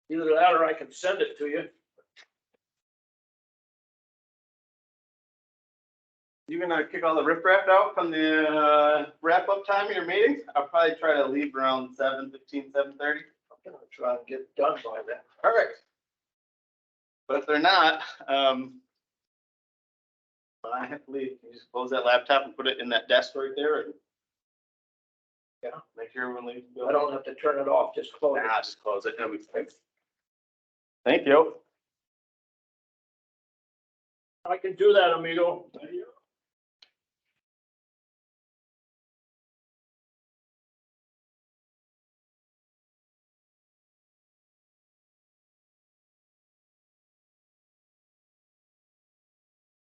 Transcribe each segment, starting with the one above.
Either that or I can send it to you. You gonna kick all the riprap out from the wrap up time of your meetings? I'll probably try to leave around 7:15, 7:30. I'm gonna try and get it done by then. Perfect. But if they're not, but I have to leave, you just close that laptop and put it in that desk right there and. Yeah. Make sure everyone leaves. the I don't have to turn it off, just close Nah, it. just close it, it'll be fixed. Thank you. I can do that, amigo.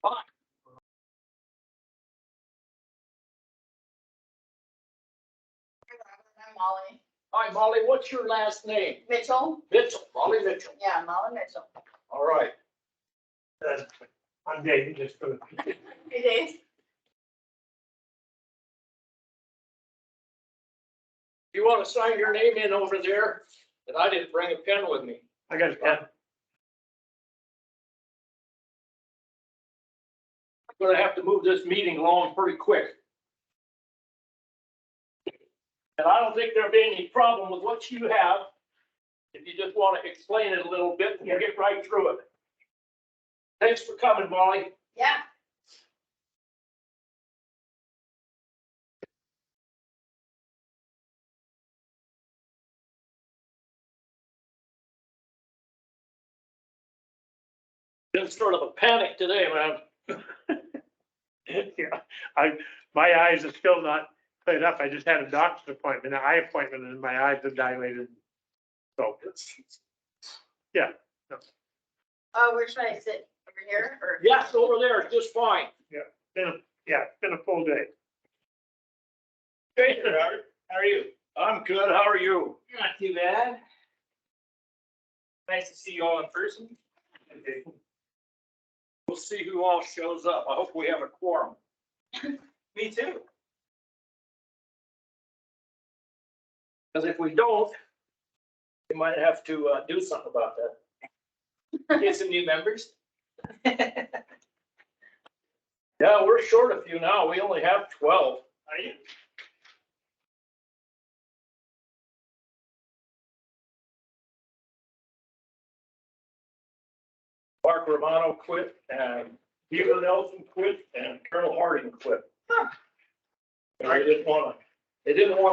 I'm Molly Hi, Molly, what's your last name? Mitchell. Mitchell, Molly Mitchell. Yeah, Molly Mitchell. All right. I'm Dave, just for the. Hey, Dave. You want to sign your name in over there? And I didn't bring a pen with me. I got a pen. I'm gonna have to move this meeting along pretty quick. And I don't think there'll be any problem with what you have. If you just want to explain it a little bit, we'll get right through it. Thanks for coming, Molly. Yeah. Been sort of a panic today, man. Yeah, my eyes are still not cleared up. I just had a doctor's appointment, an eye appointment, and my eyes are dilated. So, yeah. Where should I sit? Over here or? Yes, over there, just fine. It's been a full day. Jason, how are you? I'm good. How are you? Not too bad. Nice to see you all in person. We'll see who all shows up. I hope we have a quorum. Me too. Because if we don't, we might have to do something about that. Get some new members. Yeah, we're short a few now. We only have 12. Are you? Mark Romano quit and Hugh Nelson quit and Colonel Harding quit. And they didn't want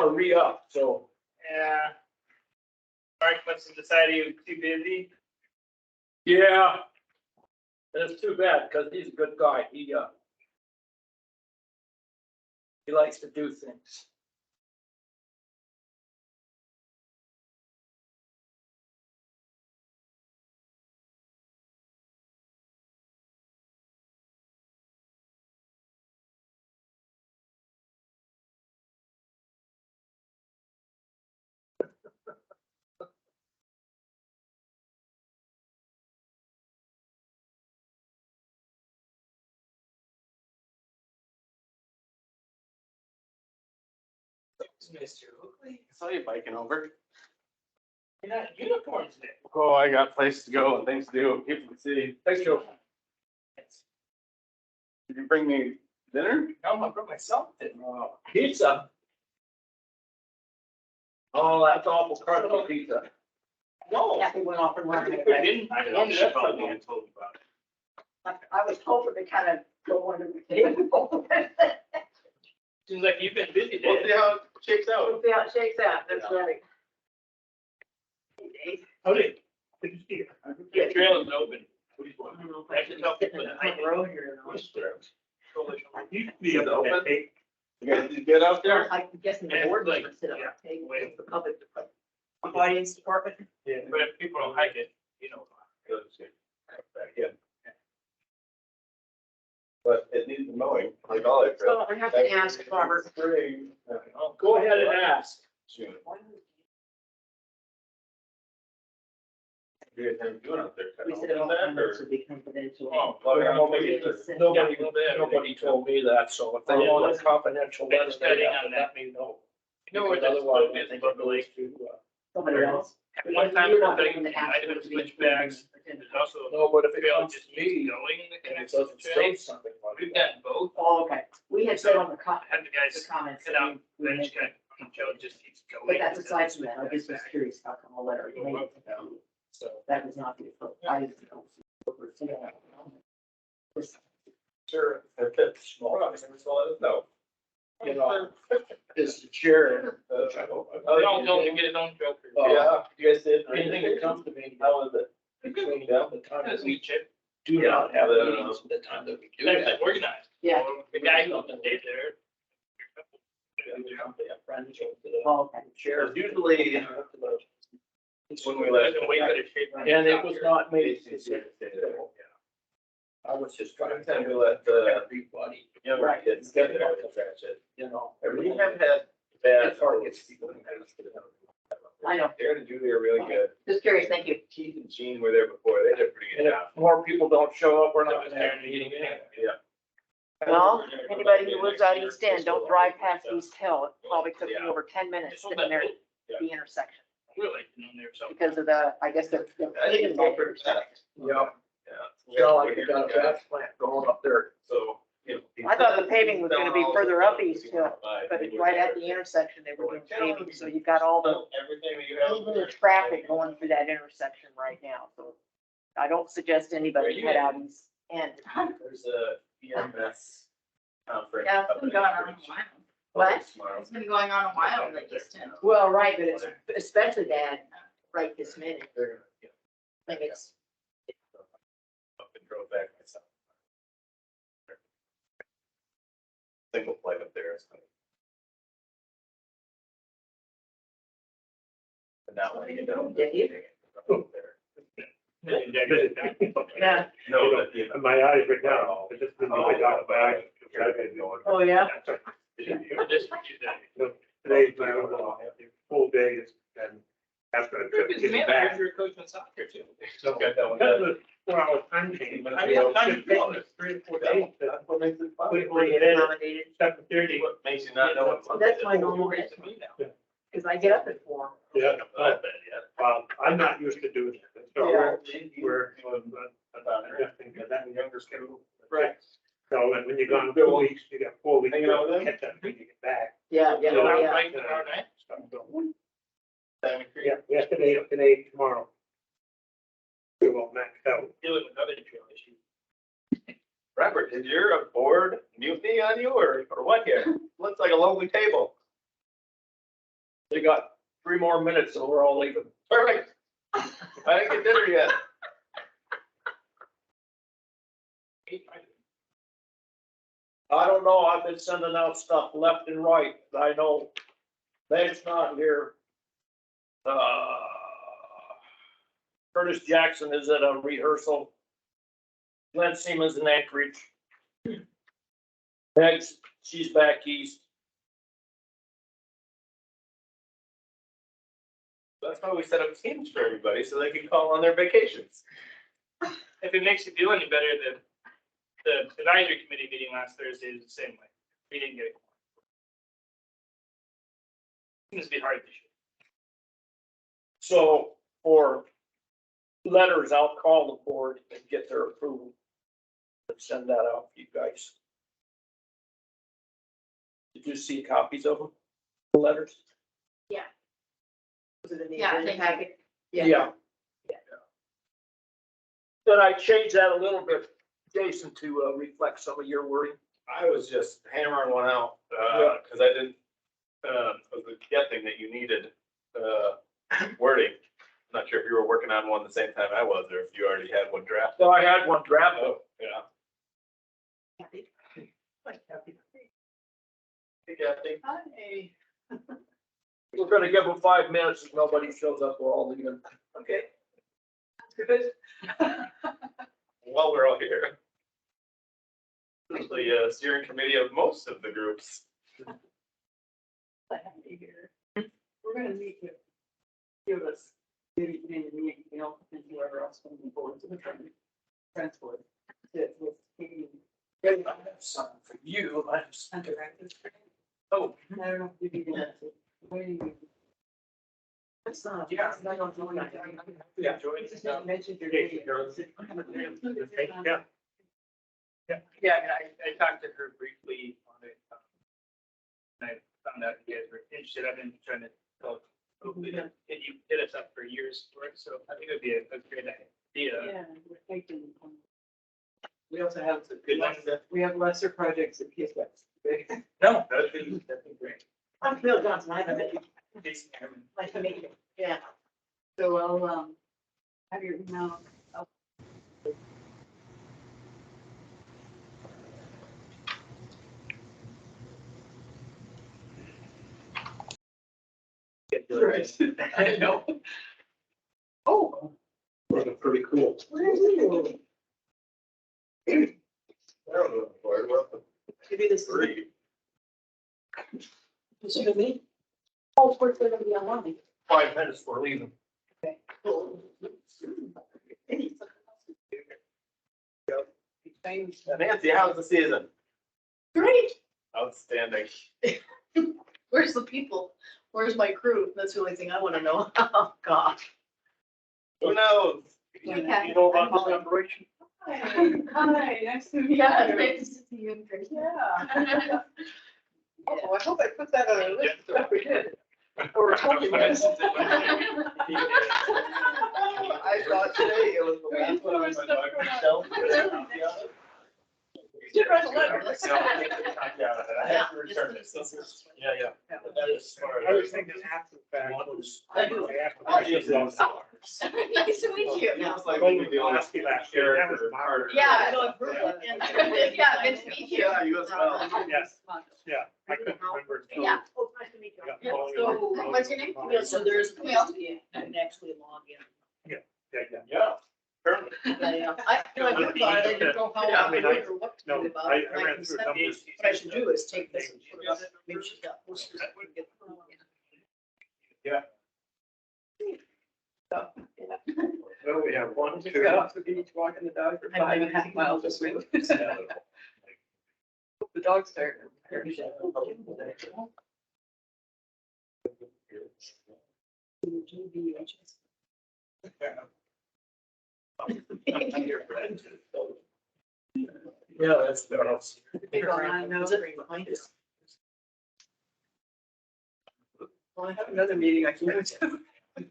to re-up, so. Yeah. Mark must have decided he was too busy. Yeah. And it's too bad because he's a good guy. He likes to do things. Mr. Oakley, I saw you biking over. you're not in uniform today. Oh, I got places to go and things to do, people to see. Thanks, Joe. Did you bring me dinner? No, I brought myself in. Pizza. Oh, that's awful crusty pizza. No. Yeah, we went off and running. I didn't. I know, she called me and told me about it. I was hoping to kind of go under the table. Seems like you've been busy We'll see today. how it shakes out. We'll see how it shakes out. That's right. Hey, Dave. Howdy. Good to see you. The trail is open. That's just helping with I the row here. coalition. Used to be up at eight. You guys did good out there? I'm guessing the Yeah, board like, members sit at the table, yeah. it's the public department. Audience department. Yeah. But if people don't like it, you know. Yeah. But it needs mowing, like all that. So I have to ask Robert. Spring. Go ahead and ask. June. You guys have doing out there? We said all comments would be confidential. Oh, well, yeah, Nobody told me that, so if they Oh, want a confidential, been letter, they studying have on to let me know. No, Because it's otherwise, just I think it goes to, Somebody else. One time, You're not like, doing the I actual had switchbacks, meeting. there's also. No, but if it Trail comes just to keeps me, going, and it doesn't say something like We've that. gotten both, Oh, okay. We had said on the I had the guys comments. sit that out, we then made- she got, Joe just keeps going. But that's aside from that, I just was curious how come a letter made it to them. So, That was not the approach. I didn't know. sure, if it's small, no. You know, as the chair. They all know to get his own filter. Yeah, You guys did. anything that comes to me, How was it? between them, the time that Because we we chip, do not have meetings, and the time that we do they're have. organized. Yeah. The guy who stayed there. Oh, okay. Chair. Usually, when we left. Way better shape. And it was not made. I was just trying to Anytime tell we you, let the everybody, younger Right. kids get there, that's it. you know. We have had bad. It's hard to get people. I know. Aaron and Julie are really good. Just curious, thank you. Keith and Gene were there before, they did a pretty And good if job. more people don't show up, we're not gonna have a meeting anyway. Yeah. Well, anybody who lives out East End, don't drive past East Hill. It probably took me over 10 minutes sitting there at the intersection Really, there, so. because of the, I guess, the I think paving it's that all pretty intersection. Yeah, Yeah. you know, like you got a gas plant going up there. So. I thought the paving was gonna be further up East Hill, but it's right at the intersection. They were doing paving, so you've got all the, Everything that you have. even the traffic going through that intersection right now, so I don't suggest anybody head out East End. There's a EMS conference. Yeah, it's been going on a while. What? Tomorrow. It's been going on a while, like just in. Well, right, but it's especially bad right this minute. They're gonna, yeah, Like it's, up and drove back myself. Single flight up there is funny. But now when you don't. Did you? Up there. yeah. No, but, you know, My eyes right now, it's just been my dog, my eyes. Oh, yeah. Today's my full day and after a trip getting back. You're coaching soccer too. So, got that one. because of, well, I'm changing, but I you mean, know, I'm it's taking us 3 or 4 days to That's what makes it fun. quickly get in at Accommodated. 7:30. What makes you not know what's Monday? That's my normal day, because I get up at 4. Yeah, Not bad yet. I'm not used to doing it, so Yeah. we're, adjusting to that. Younger kid. Right. So and when you're gone 4 weeks, you got 4 weeks Hanging out with to them? catch up when you get back. Yeah, yeah, So, yeah. Right tomorrow night? Diamond Creek. Yeah, we have today, tomorrow. We won't max out. Dealing with other trail issues. Robert, is your board mutiny on you or what here? Looks like a lonely table. They got 3 more minutes, so we're all leaving. Perfect. I didn't get dinner yet. I don't know, I've been sending out stuff left and right, I know Meg's not here. Curtis Jackson is at a rehearsal. Glenn Siemens in Anchorage. Meg's, she's back east. That's why we set up teams for everybody, so they can call on their vacations. If it makes you feel any better, the advisory committee meeting last Thursday is the same way. We didn't get it. Seems to be hard this year. So for letters, I'll call the board and get their approval. And send that out for you guys. Did you see copies of them, the letters? Was it in the Yeah, agenda thank you. packet? Yeah. Then I changed that a little bit, Jason, to reflect some of your wording. I was just hammering one out, because I didn't, I was guessing that you needed, wording. Not sure if you were working on one the same time I was, or if you already had one drafted. So I had one drafted. Oh, yeah. Kathy? Like Kathy. Hey, Kathy. Hi. We're gonna give them 5 minutes. If nobody shows up, we're all leaving. Okay. Good. While we're all here. This is the steering committee of most of the groups. We're gonna need to give us, maybe, me, you know, and whoever else from the board to the transport. That was taking. I have something for you. I have something. Underwriters. Oh, I don't know if you need that. What do you mean? That's not. Yeah. I don't know. Yeah. You just mentioned your Okay, video. girls. Yeah. Yeah, I talked to her briefly on it. And I found out you guys were interested. I've been trying to tell, hopefully, that you hit us up for years for it, so I think it would be a great idea. Yeah, we're thinking. We also have, Good ones that. we have lesser projects in case that's big. No, that'd be great. I'm Bill Johnson, I have a, Jason Harriman. nice to meet you. Yeah. So I'll, have your email. Right. I know. Oh. Pretty cool. Where are you? Maybe this is. This is me. Oh, we're gonna be online. 5 minutes for leaving. Okay. Nancy, how's the season? Great. Outstanding. Where's the people? Where's my crew? That's the only thing I want to know. Oh, God. Who knows? You know about this operation? Hi, nice to meet you. Yeah, nice to see you. Yeah. Oh, I hope I put that on a list. If we did. Or hoping I it. I thought today it was the last one on my shelf. You should write a letter. I have to return it. Yeah. That is smart. I was thinking after the fact was. I do. After the fact was long. Nice to meet you. It was like when we do Last year, that was Carter. Yeah, I know. I've heard that. And- Yeah, nice to meet you. Yeah, you as well. Yes, yeah, I couldn't remember. until- Yeah. Oh, nice to meet you. Yeah. So, what's your name? Yeah, so there's, you can actually log in. Yeah. Currently. Yeah, I, you know, I heard about it, I didn't know how, Yeah, I I mean, or what to No, do about I it. and ran can through send- numbers. What I should do is take this and put it up, maybe she's got posters that we can get. Well, we have 1, Just 2. got off the beach, walking the dog for 5.5 miles this week. The dog's tired. Yeah, that's else. Big on that note. Behind us. Well, I have another meeting I can go to.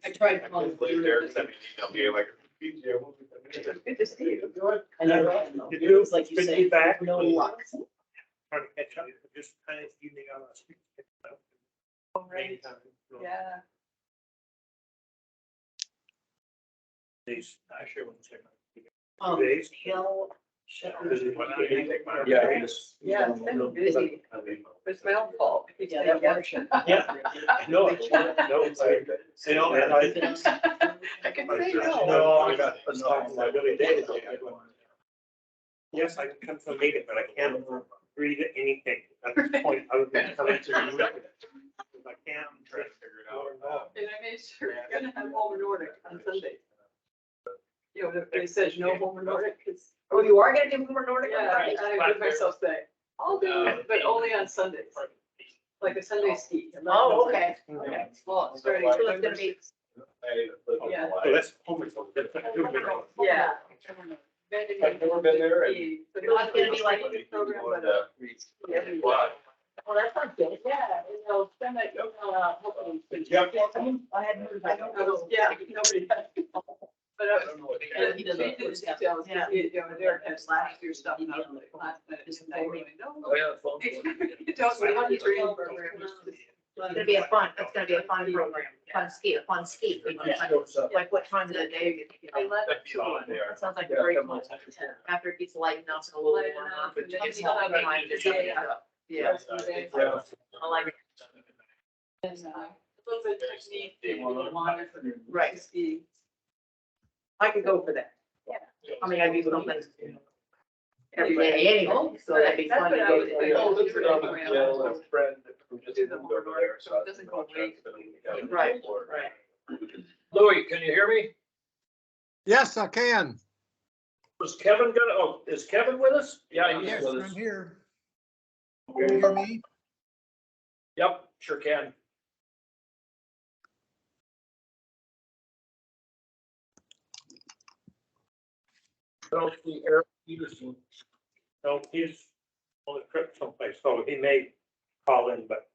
I tried calling. Believe Derek sent me an email being like. Good to see you. I know. Did you, It's like you good say, feedback? no luck. Trying to catch up, just kind of evening on us. Right. Yeah. These, I sure wouldn't say. Um, Days. Hill. Yeah. Yeah, it's been busy. It's my own fault. Yeah, that workshop. Yeah. No, no, it's like, you know, and I. I can say no. No, I got, that's not my really day. Yes, I can come to a meeting, but I can't read anything at this point, other than coming to the meeting. If I can't, I'm trying to figure it out. And I made sure we're gonna have Homer Nordic on Sunday. You know, they said no Homer Nordic, because, Oh, you are gonna do more Nordic? yeah, I heard myself say, I'll do it, but only on Sundays. Like a Sunday ski. Oh, okay. Okay, well, starting. So it's gonna be, Yeah. So that's homework. Yeah. I've never been there and- But It's gonna be like a program, but, well, that's not good. yeah, and they'll send that, hopefully. Yep. I hadn't heard I about don't know, yeah, nobody. But, and He he doesn't did know the stuff. details, Yeah. you know, Derek has last year's stuff, and I was like, last minute, and I really know. You don't, we want you to read program. It's gonna be a fun, it's gonna be a fun program, fun ski. Like what time of the day? I let That'd be fun there. That sounds like a great one. After it gets light enough and a little warm up. Lighten up, and It's then not you time to have- do it. Yeah, Yeah. I like it. And, a little bit technique, you want it, Right. ski. I could go for that. Yeah. I mean, I do something every day anyway, so that'd be fun to That's go what I was to. Oh, thinking. this is on the jail, a friend who just Do the moved over Lord, there. so it doesn't go away. Right, right. Louis, can you hear me? Yes, I can. Was Kevin gonna, oh, is Kevin with us? Yeah, he's Yes, with I'm us. here. Can you hear me? Yep, sure can. don't see Eric Peterson. So he's on a trip someplace, so he may call in, but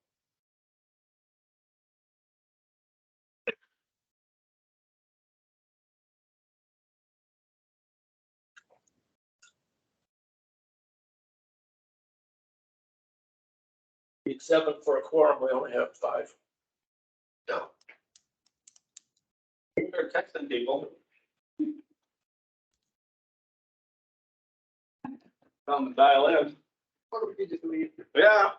Need 7 for a quorum, we only have 5. They're texting people. Dial in. Or we could just leave. Yeah.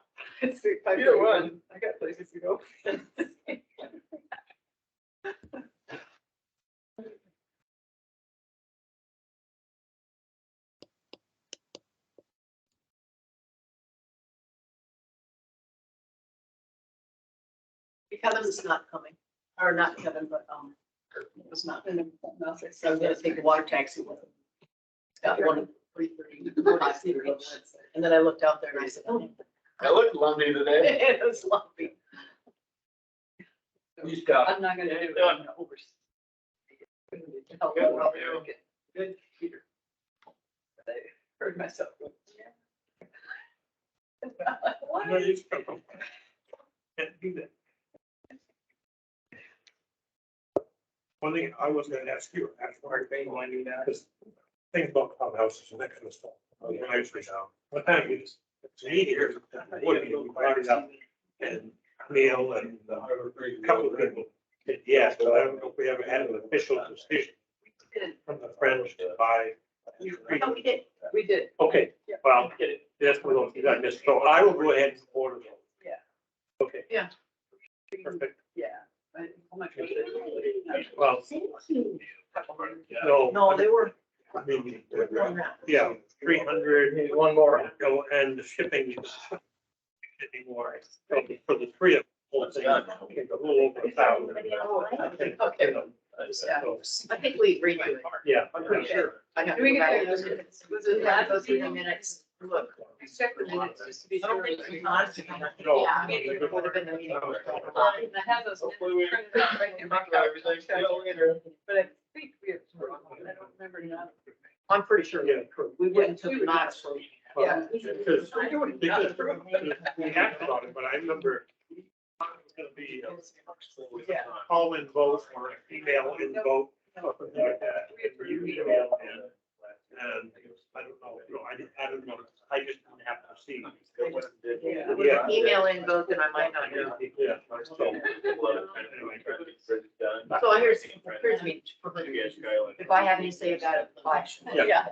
It's Either one. I got places to go. Kevin's not coming, or not Kevin, but, it was not, And then something else I so I'm said. gonna take a water taxi with him. It's got one at 3:30, 5:30. And then I looked out there and I said, oh, I looked Lundy today. it was lovely. He's got, I'm not gonna do it. Yeah. I'm gonna oversee. Help Good. out there. Good, Peter. But I heard myself. go, What? no, you can't do that. One thing I was gonna ask you, I knew that, is things about clubhouses and that kind of stuff. What time is it's 8 years, what you brought it up, and Neil and a couple of people said yes, but I don't know if we ever had an official decision from the French to buy. Oh, we did. We did. Okay, Yeah. well, that's one of those things I missed, so I will go ahead and order those. Yeah. Okay. Yeah. Perfect. Yeah. How much was it? Well, no. No, they were. Maybe, yeah, 300. one more. And the shipping is anymore. So for the three of them, a little over 1,000. Okay. I think we agreed to it. Yeah. I'm pretty sure. I have to We go can back do and this. look at it. Was it We have to go last through the meeting? minutes. Look. Check the minutes just to be I don't sure. think we had to. No. Yeah, it would have been the meeting. I have those Hopefully we- minutes printed out right in my Everything's still later. But I think we have, I don't remember now. I'm pretty sure. Yeah. We wouldn't took the minutes from. Yeah. Because we asked about it, but I remember it was gonna be Yeah. call in vote or email in vote, something like that. And you email in. And I don't know, I don't know, I just didn't have to see. Yeah. It was an email in both and I might not know. Yeah. So, So here's me. If I have any say about it, I should. Yeah.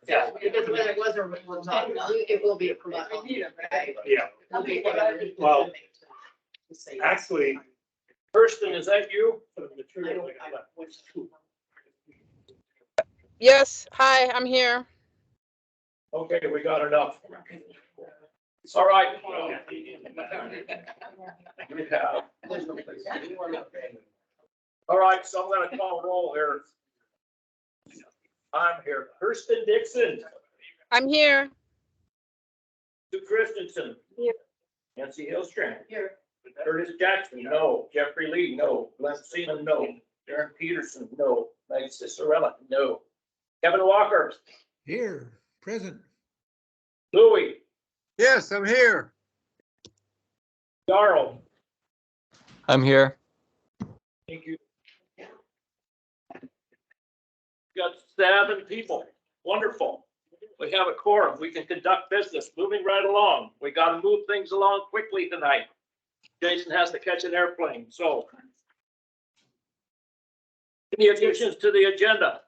Yeah, because whether it was or it was not, it will be approved. We need 'em, right? Yeah, It'll be whatever. Well, Say. actually, Kirsten, is that you? for the I material, don't- I got which- Yes, hi, I'm here. Okay, we got enough. All right. All right, so I'm gonna call roll here. I'm here. Kirsten Dixon, I'm here. Sue Christensen. Here. Nancy Hillstrand. Here. Curtis Jackson, no. Jeffrey Lee, no. Glenn Seaman, no. Darren Peterson, no. Maggie Cicerella, no. Kevin Walker, Here, present. Louis, Yes, I'm here. Darrell. I'm here. Thank you. Got 7 people. Wonderful. We have a quorum. We can conduct business. Moving right along. We got to move things along quickly tonight. Jason has to catch an airplane, so. Any additions to the agenda?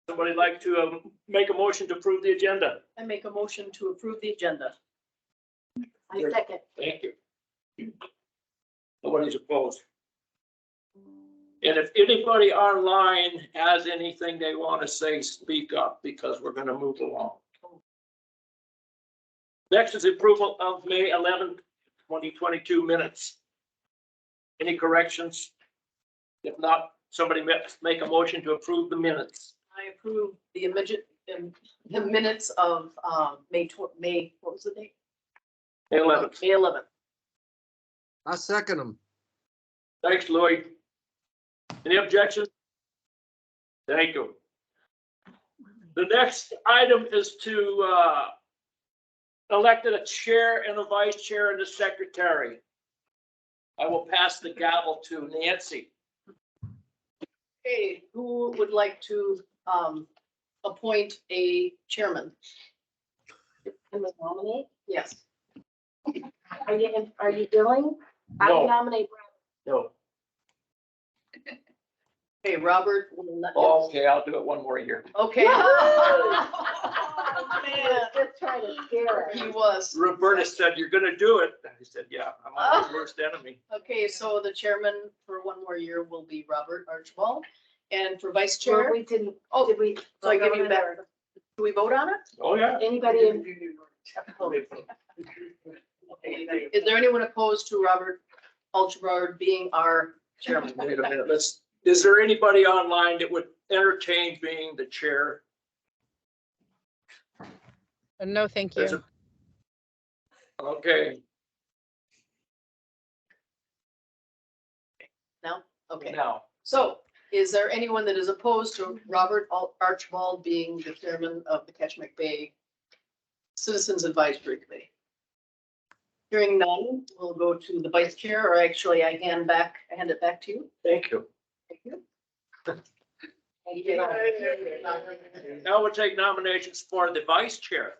Somebody like to make a motion to approve the agenda? I make a motion to approve the agenda. I second. Thank you. Nobody's opposed. And if anybody online has anything they want to say, speak up, because we're going to move along. Next is approval of May 11th, 2022 minutes. Any corrections? If not, somebody make a motion to approve the minutes. I approve the minutes of, May, what was the date? May 11th. May 11th. I second them. Thanks, Louis. Any objections? Thank you. The next item is to elect a chair and a vice chair and a secretary. I will pass the gavel to Nancy. Okay, who would like to appoint a chairman? Can we nominate? Yes. Are you doing? I No. nominate. No. Okay, Robert. will not- Okay, I'll do it one more year. Okay. Just trying to scare He us. was. Roberta said, "You're gonna do it." I said, "Yeah, I'm my worst enemy." Okay, so the chairman for one more year will be Robert Archibald. And for vice Well, chair, we didn't, oh, did we? so I give vote you on back. it, or Do we vote on it? Oh, yeah. Anybody in? Is there anyone opposed to Robert Archibald being our chairman? Wait a minute, is there anybody online that would entertain being the chair? No, thank There's you. a- Okay, No? Okay. now, So is there anyone that is opposed to Robert Archibald being the chairman of the Kachemak Bay Citizens Advisory Committee? Hearing none, we'll go to the vice chair, or actually I hand it back to you. thank you. Thank you. Now we'll take nominations for the vice chair.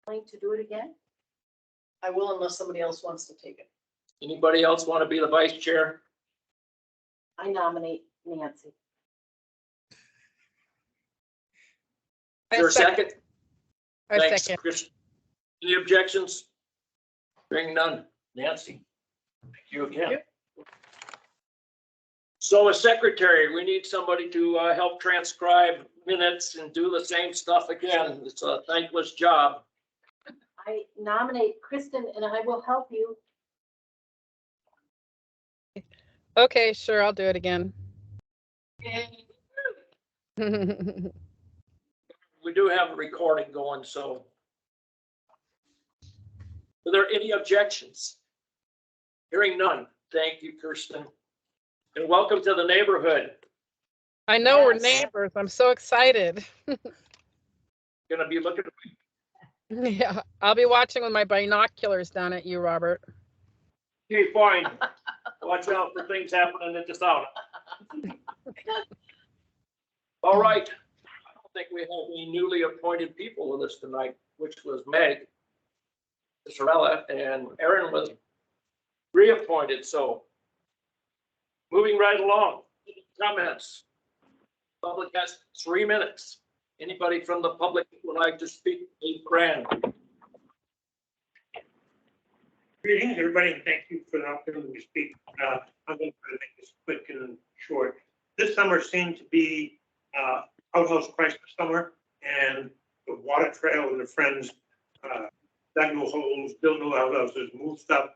Going to do it again? I will unless somebody else wants to take it. Anybody else want to be the vice chair? I nominate Nancy. Is there a second? I Thanks, second. Chris. Any objections? Hearing none. Nancy, thank you again. So as secretary, we need somebody to help transcribe minutes and do the same stuff again. It's a thankless job. I nominate Kristen and I will help you. Okay, sure, I'll do it again. We do have a recording going, so. Are there any objections? Hearing none. Thank you, Kirsten. And welcome to the neighborhood. I know we're Yes. neighbors. I'm so excited. Gonna be looking, Yeah, I'll be watching with my binoculars down at you, Robert. okay, fine. Watch out for things happening at the sauna. All right. I don't think we have any newly appointed people with us tonight, which was Meg, Sorella, and Aaron was reappointed, so. Moving right along, comments. Public has 3 minutes. Anybody from the public would like to speak? Fran. Greetings, everybody, and thank you for the opportunity to speak. I'm going to try to make this quick and short. This summer seemed to be outhouse crisis summer, and the water trail and the friends dug new holes, built new outhouses, moved stuff.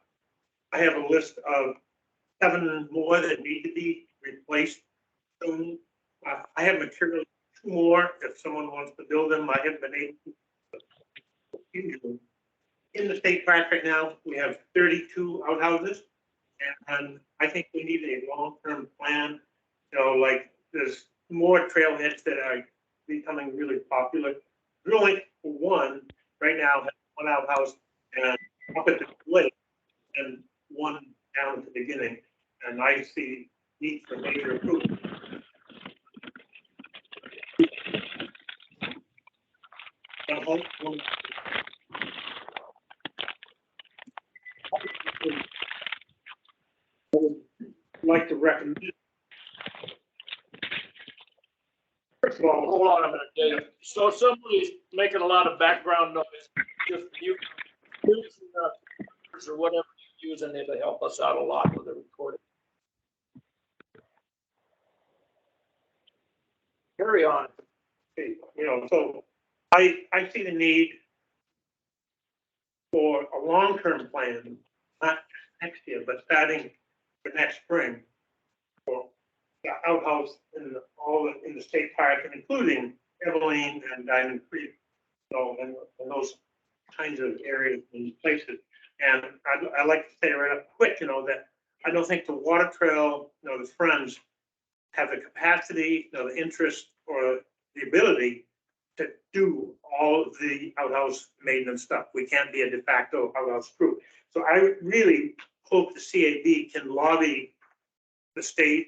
I have a list of 7 more that need to be replaced soon. I have material 2 more if someone wants to build them. I haven't been able to. Usually, in the state park right now, we have 32 outhouses, and I think we need a long-term plan. You know, like there's more trailheads that are becoming really popular. Drilling for one right now has 1 outhouse and up at the lake and 1 down at the beginning, and I see need for major improvement. I would like to recommend. First of all, Hold on a minute, Dave. So somebody's making a lot of background noise. Just you using the or whatever you're using, it'll help us out a lot with the recording. Carry on. you know, so I see the need for a long-term plan, not next year, but starting for next spring. For the outhouse in the state park, and including Eveline and Diamond Creek. So, and those kinds of areas and places. And I like to say right up quick, you know, that I don't think the water trail, you know, the friends have the capacity, the interest, or the ability to do all of the outhouse maintenance stuff. We can't be a de facto outhouse crew. So I really hope the CAB can lobby the state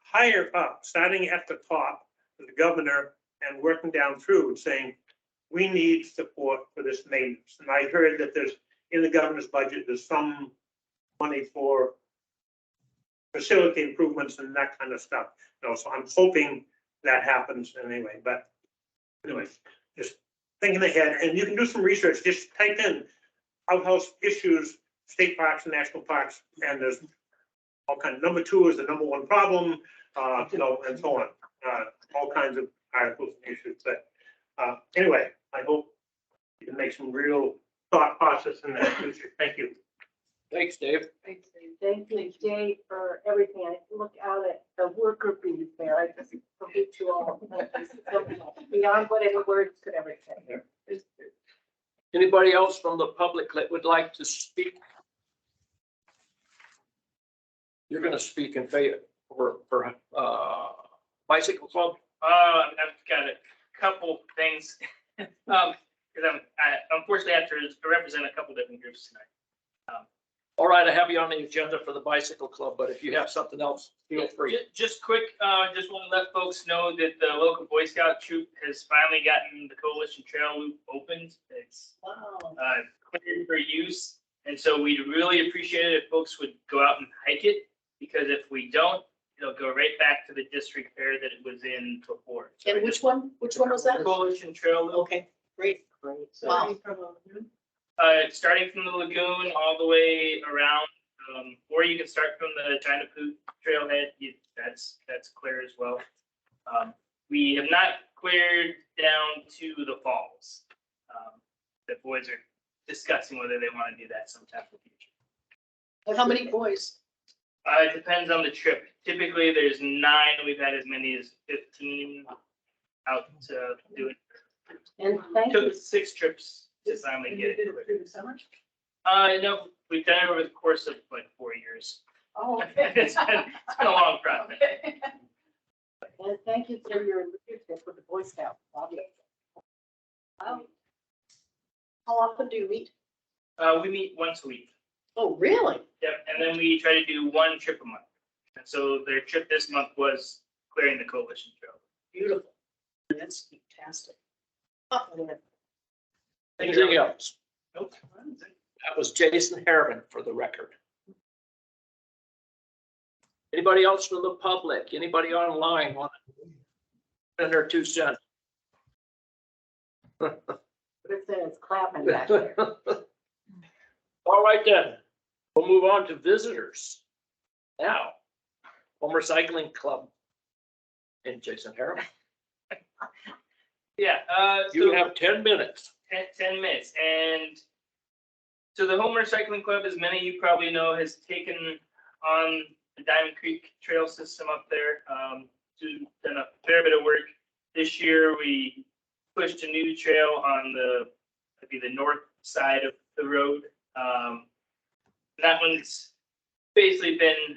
higher up, starting at the top, with the governor, and working down through, saying, we need support for this maintenance. And I heard that there's, in the governor's budget, there's some money for facility improvements and that kind of stuff. So I'm hoping that happens anyway, but anyway, just thinking ahead, and you can do some research, just type in outhouse issues, state parks and national parks, and there's all kinds. Number 2 is the number 1 problem, and so on. All kinds of articles and issues, but anyway, I hope you can make some real thought process in the future. Thank you. Thanks, Dave. Thanks, Dave. Thank you, Dave, for everything. I look out at the worker bees there. I just salute you all. Beyond what any words could ever say. Anybody else from the public that would like to speak? You're going to speak in favor for bicycle club? I've got a couple things. Because I unfortunately have to represent a couple different groups tonight. All right, I have you on the agenda for the bicycle club, but if you have something else, feel free. Just quick, just want to let folks know that the local Boy Scout troop has finally gotten the Coalition Trail Loop opened. It's cleared for use. And so we'd really appreciate it if folks would go out and hike it, because if we don't, it'll go right back to the district fair that it was in before. So And which one was that? Coalition Trail Loop. Okay, great. Wow. Starting from the lagoon all the way around, or you can start from the China Poop trailhead. That's clear as well. We have not cleared down to the falls. The boys are discussing whether they want to do that sometime in the future. How many boys? It depends on the trip. Typically, there's 9. We've had as many as 15 out to do it. And thank you. Took 6 trips to finally get it. Through the summer? No, we've done it over the course of like 4 years. Oh, It's been a long process. And thank you for your leadership with the Boy Scout. Wow. How often do you meet? We meet once a week. Oh, really? Yep, and then we try to do 1 trip a month. And so their trip this month was clearing the Coalition Trail. Beautiful. That's fantastic. Oh, Anything else? Nope. That was Jason Harriman for the record. Anybody else from the public? Anybody online want to send their 2 cents? It's clapping back there. All right then, we'll move on to visitors. Now, Home Recycling Club and Jason Harriman. Yeah. You have 10 minutes. 10 minutes. And so the Home Recycling Club, as many of you probably know, has taken on the Diamond Creek Trail system up there. Done a fair bit of work. This year, we pushed a new trail on the north side of the road. That one's basically been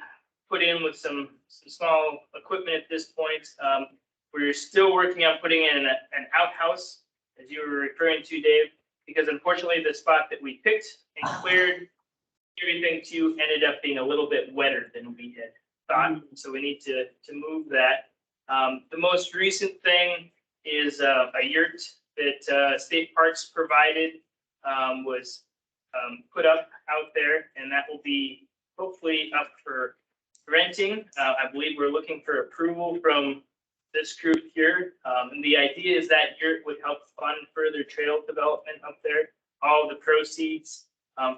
put in with some small equipment at this point. We're still working on putting in an outhouse, as you were referring to, Dave, because unfortunately the spot that we picked and cleared everything to ended up being a little bit wetter than we had thought. So we need to move that. The most recent thing is a yurt that State Parks provided, was put up out there, and that will be hopefully up for renting. I believe we're looking for approval from this group here. And the idea is that yurt would help fund further trail development up there. All the proceeds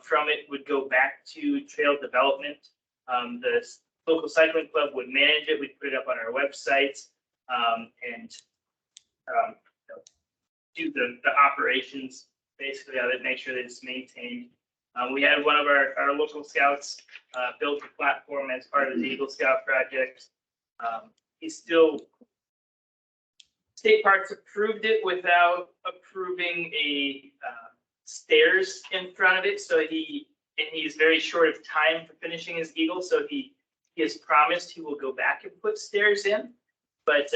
from it would go back to trail development. The local cycling club would manage it. We'd put it up on our website and do the operations, basically, of it, make sure that it's maintained. We had one of our local scouts build a platform as part of the Eagle Scout project. State Parks approved it without approving a stairs in front of it. So he's very short of time for finishing his Eagle. So he he has promised he will go back and put stairs in, but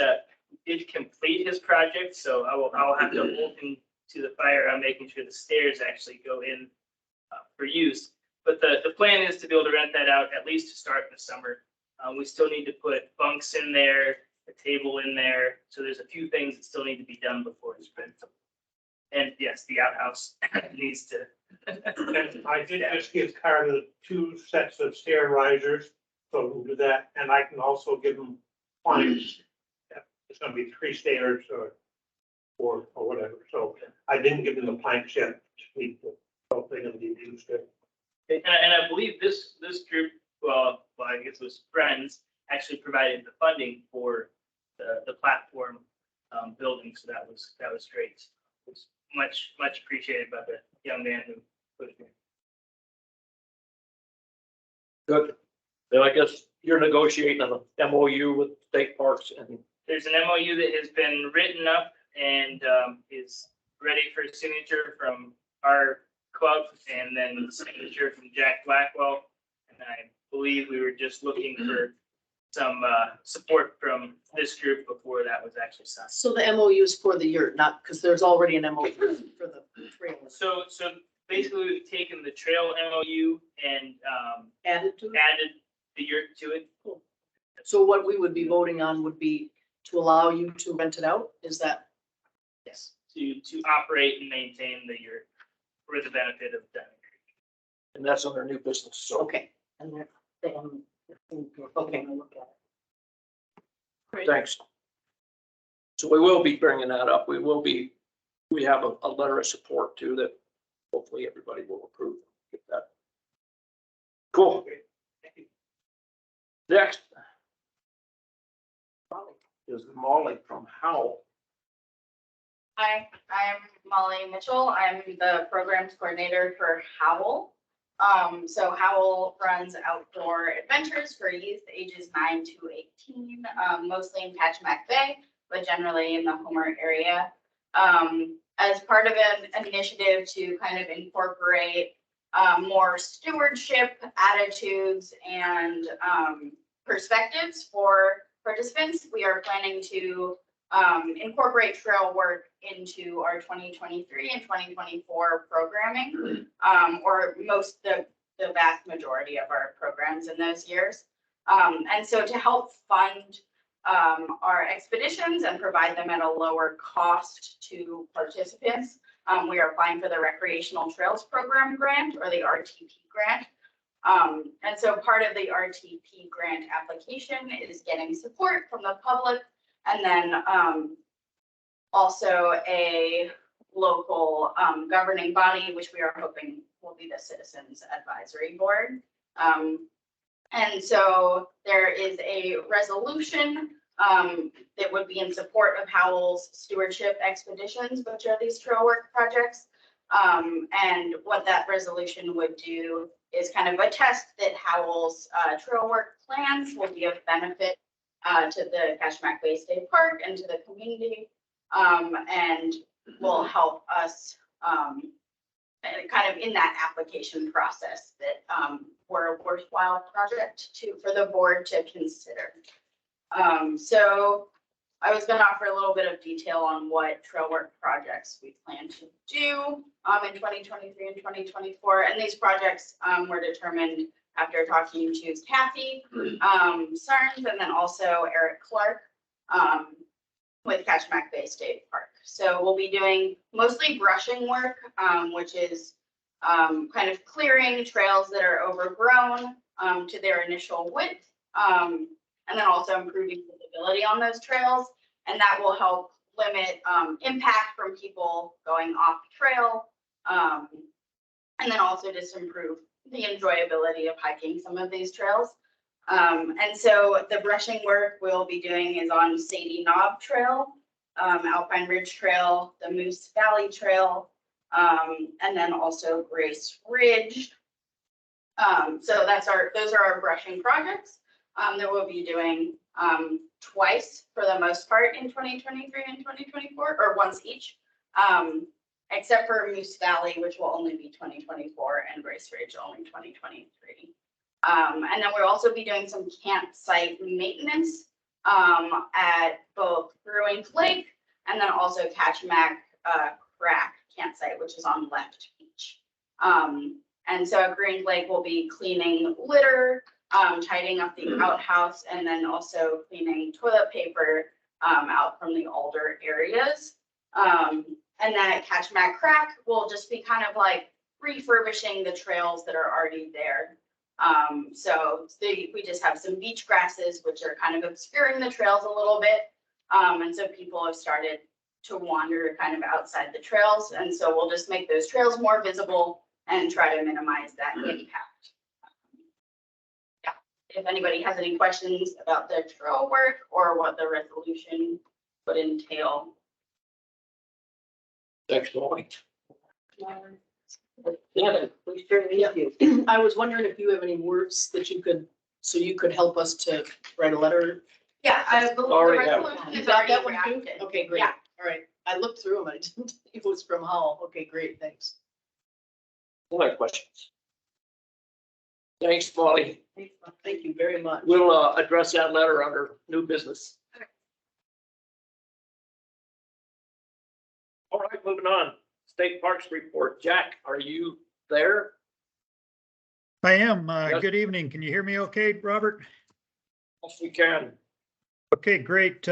he did complete his project, so I'll have to hold him to the fire on making sure the stairs actually go in for use. But the plan is to be able to rent that out at least to start in the summer. We still need to put bunks in there, a table in there, so there's a few things that still need to be done before it's rented. And yes, the outhouse needs to. I did just give Carter 2 sets of stair risers, so we'll do that, and I can also give them planks. It's gonna be 3 stairs or whatever, so I didn't give them the planks yet. So they're gonna be used there. And I believe this group, well, I guess it was friends, actually provided the funding for the platform building, so that was great. It was much appreciated by the young man who put it in. Good. Then I guess you're negotiating an MOU with state parks and There's an MOU that has been written up and is ready for signature from our club, and then the signature from Jack Blackwell. And I believe we were just looking for some support from this group before that was actually signed. So the MOU is for the yurt, not, because there's already an MOU for the trail. So basically, we've taken the trail MOU and Added to it? added the yurt to it. So what we would be voting on would be to allow you to rent it out? Is that? Yes, to operate and maintain the yurt for the benefit of Diamond Creek. and that's under new business, so. Okay. And they're, okay. Thanks. So we will be bringing that up. We have a letter of support too that hopefully everybody will approve. Get that. Cool. Next. Is Molly from Howell. Hi, I'm Molly Mitchell. I'm the programs coordinator for Howl. So Howl runs outdoor adventures for youth ages 9 to 18, mostly in Kachemak Bay, but generally in the Homer area. As part of an initiative to kind of incorporate more stewardship attitudes and perspectives for participants, we are planning to incorporate trail work into our 2023 and 2024 programming, or the vast majority of our programs in those years. And so to help fund our expeditions and provide them at a lower cost to participants, we are applying for the Recreational Trails Program grant, or the RTP grant. And so part of the RTP grant application is getting support from the public, and then also a local governing body, which we are hoping will be the Citizens Advisory Board. And so there is a resolution that would be in support of Howell's stewardship expeditions, which are these trail work projects. And what that resolution would do is kind of attest that Howell's trail work plans will be of benefit to the Kachemak Bay State Park and to the community, and will help us kind of in that application process that were a worthwhile project for the board to consider. So I was going to offer a little bit of detail on what trail work projects we plan to do in 2023 and 2024. And these projects were determined after talking to Kathy Sarns and then also Eric Clark with Kachemak Bay State Park. So we'll be doing mostly brushing work, which is kind of clearing trails that are overgrown to their initial width, and then also improving visibility on those trails. And that will help limit impact from people going off trail, and then also just improve the enjoyability of hiking some of these trails. And so the brushing work we'll be doing is on Sadie Knob Trail, Alpine Ridge Trail, the Moose Valley Trail, and then also Grace Ridge. So those are our brushing projects that we'll be doing twice for the most part in 2023 and 2024, or once each, except for Moose Valley, which will only be 2024, and Grace Ridge only 2023. And then we'll also be doing some campsite maintenance at both Brewing Lake and then also Kachemak Crack campsite, which is on Left Beach. And so at Green Lake, we'll be cleaning litter, tidying up the outhouse, and then also cleaning toilet paper out from the older areas. And then at Kachemak Crack, we'll just be kind of like refurbishing the trails that are already there. We just have some beach grasses, which are kind of obscuring the trails a little bit. And so people have started to wander kind of outside the trails. And so we'll just make those trails more visible and try to minimize that impact. Yeah, if anybody has any questions about the trail work or what the resolution would entail. Thanks, Molly. We sure need you. I was wondering if you have any words that you could help us to write a letter. Yeah, I believe the Already have. resolution You is got already that one too? drafted. Okay, great. Yeah. All right. I looked through them. I didn't, it was from Hull. Okay, great. Thanks. Other questions? Thanks, Molly. Thank you very much. We'll address that letter under new business. All right, moving on. State Parks report. Jack, are you there? I am. Yes. Good evening. Can you hear me okay, Robert? Yes, we can. Okay, great.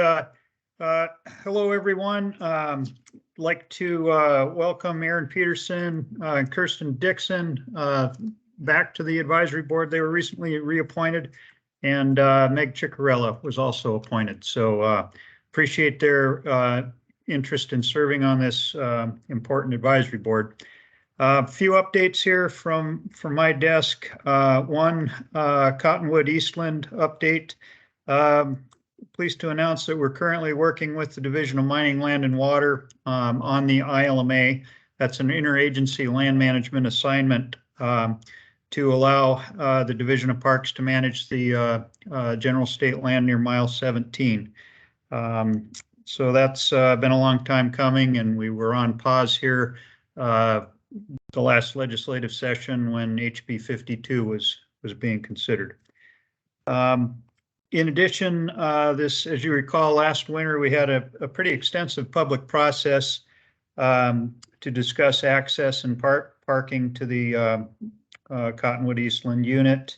Hello, everyone. Like to welcome Aaron Peterson and Kirsten Dixon back to the advisory board. They were recently reappointed, and Meg Ciccarella was also appointed. So appreciate their interest in serving on this important advisory board. A few updates here from my desk. One, Cottonwood Eastland update. Pleased to announce that we're currently working with the Division of Mining, Land and Water on the ILMA. That's an interagency land management assignment to allow the Division of Parks to manage the general state land near mile 17. So that's been a long time coming, and we were on pause here the last legislative session when HB 52 was being considered. In addition, as you recall, last winter we had a pretty extensive public process to discuss access and parking to the Cottonwood Eastland unit.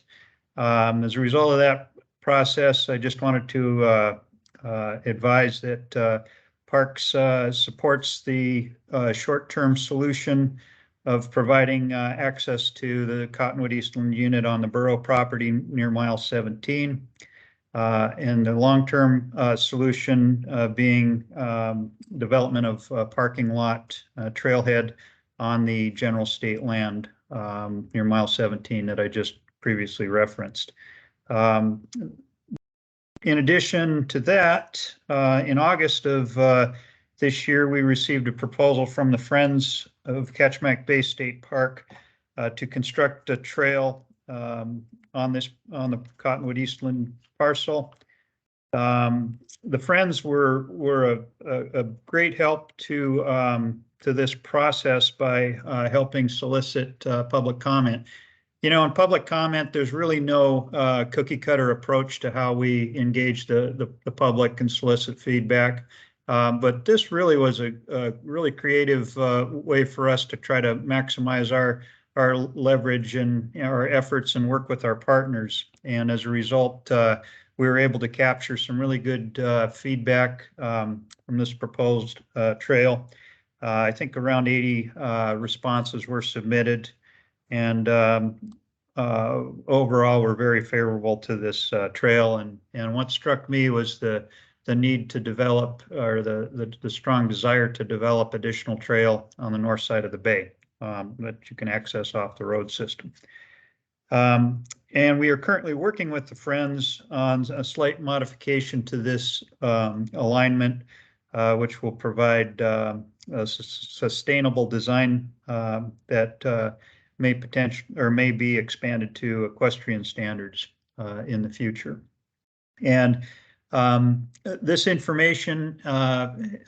As a result of that process, I just wanted to advise that Parks supports the short-term solution of providing access to the Cottonwood Eastland unit on the borough property near mile 17. And the long-term solution being development of parking lot trailhead on the general state land near mile 17 that I just previously referenced. In addition to that, in August of this year, we received a proposal from the Friends of Kachemak Bay State Park to construct a trail on the Cottonwood Eastland parcel. The Friends were a great help to this process by helping solicit public comment. You know, in public comment, there's really no cookie cutter approach to how we engage the public and solicit feedback. But this really was a really creative way for us to try to maximize our leverage and our efforts and work with our partners. And as a result, we were able to capture some really good feedback from this proposed trail. I think around 80 responses were submitted. And overall, we're very favorable to this trail. And what struck me was the need to develop, or the strong desire to develop additional trail on the north side of the bay that you can access off the road system. And we are currently working with the Friends on a slight modification to this alignment, which will provide a sustainable design that may be expanded to equestrian standards in the future. And this information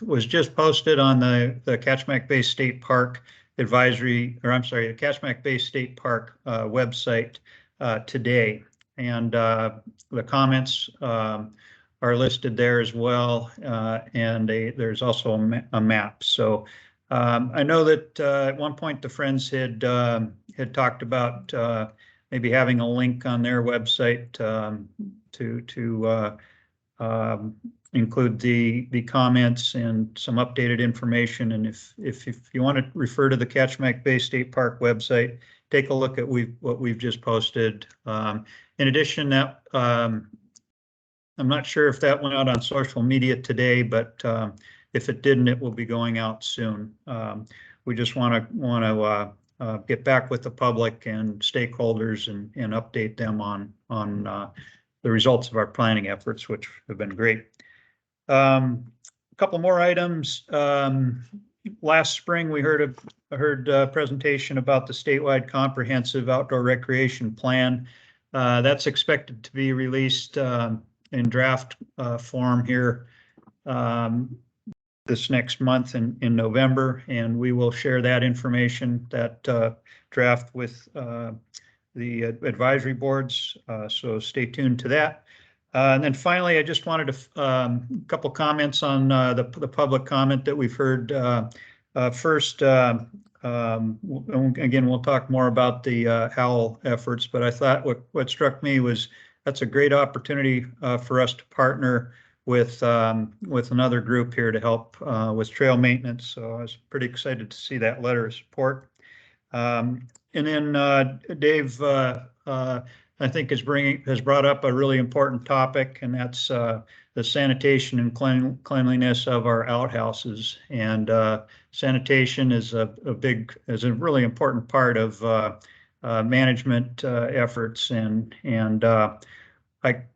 was just posted on the Kachemak Bay State Park the Kachemak Bay State Park website today. And the comments are listed there as well. And there's also a map. So I know that at one point the Friends had talked about maybe having a link on their website to include the comments and some updated information. And if you want to refer to the Kachemak Bay State Park website, take a look at what we've just posted. In addition, that I'm not sure if that went out on social media today, but if it didn't, it will be going out soon. We just want to get back with the public and stakeholders and update them on the results of our planning efforts, which have been great. A couple more items. Last spring, we heard a presentation about the statewide comprehensive outdoor recreation plan. That's expected to be released in draft form here this next month in November, and we will share that information, that draft, with the advisory boards. So stay tuned to that. And then finally, I just wanted a couple comments on the public comment that we've heard. First, again, we'll talk more about the HOWL efforts, but I thought what struck me was that's a great opportunity for us to partner with another group here to help with trail maintenance. So I was pretty excited to see that letter of support. And then Dave, I think has brought up a really important topic, and that's the sanitation and cleanliness of our outhouses. And sanitation is a really important part of management efforts. And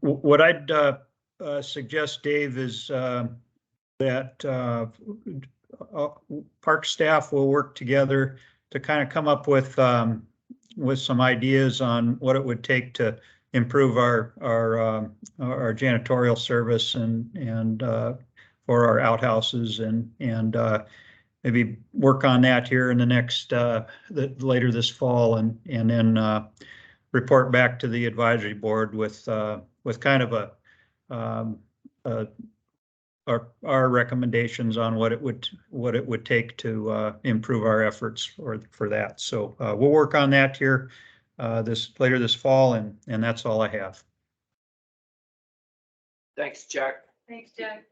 what I'd suggest, Dave, is that park staff will work together to kind of come up with some ideas on what it would take to improve our janitorial service and for our outhouses, and maybe work on that here in the next later this fall, and then report back to the advisory board with kind of our recommendations on what it would take to improve our efforts for that. So we'll work on that here later this fall, and that's all I have. Thanks, Jack. Thanks, Jack.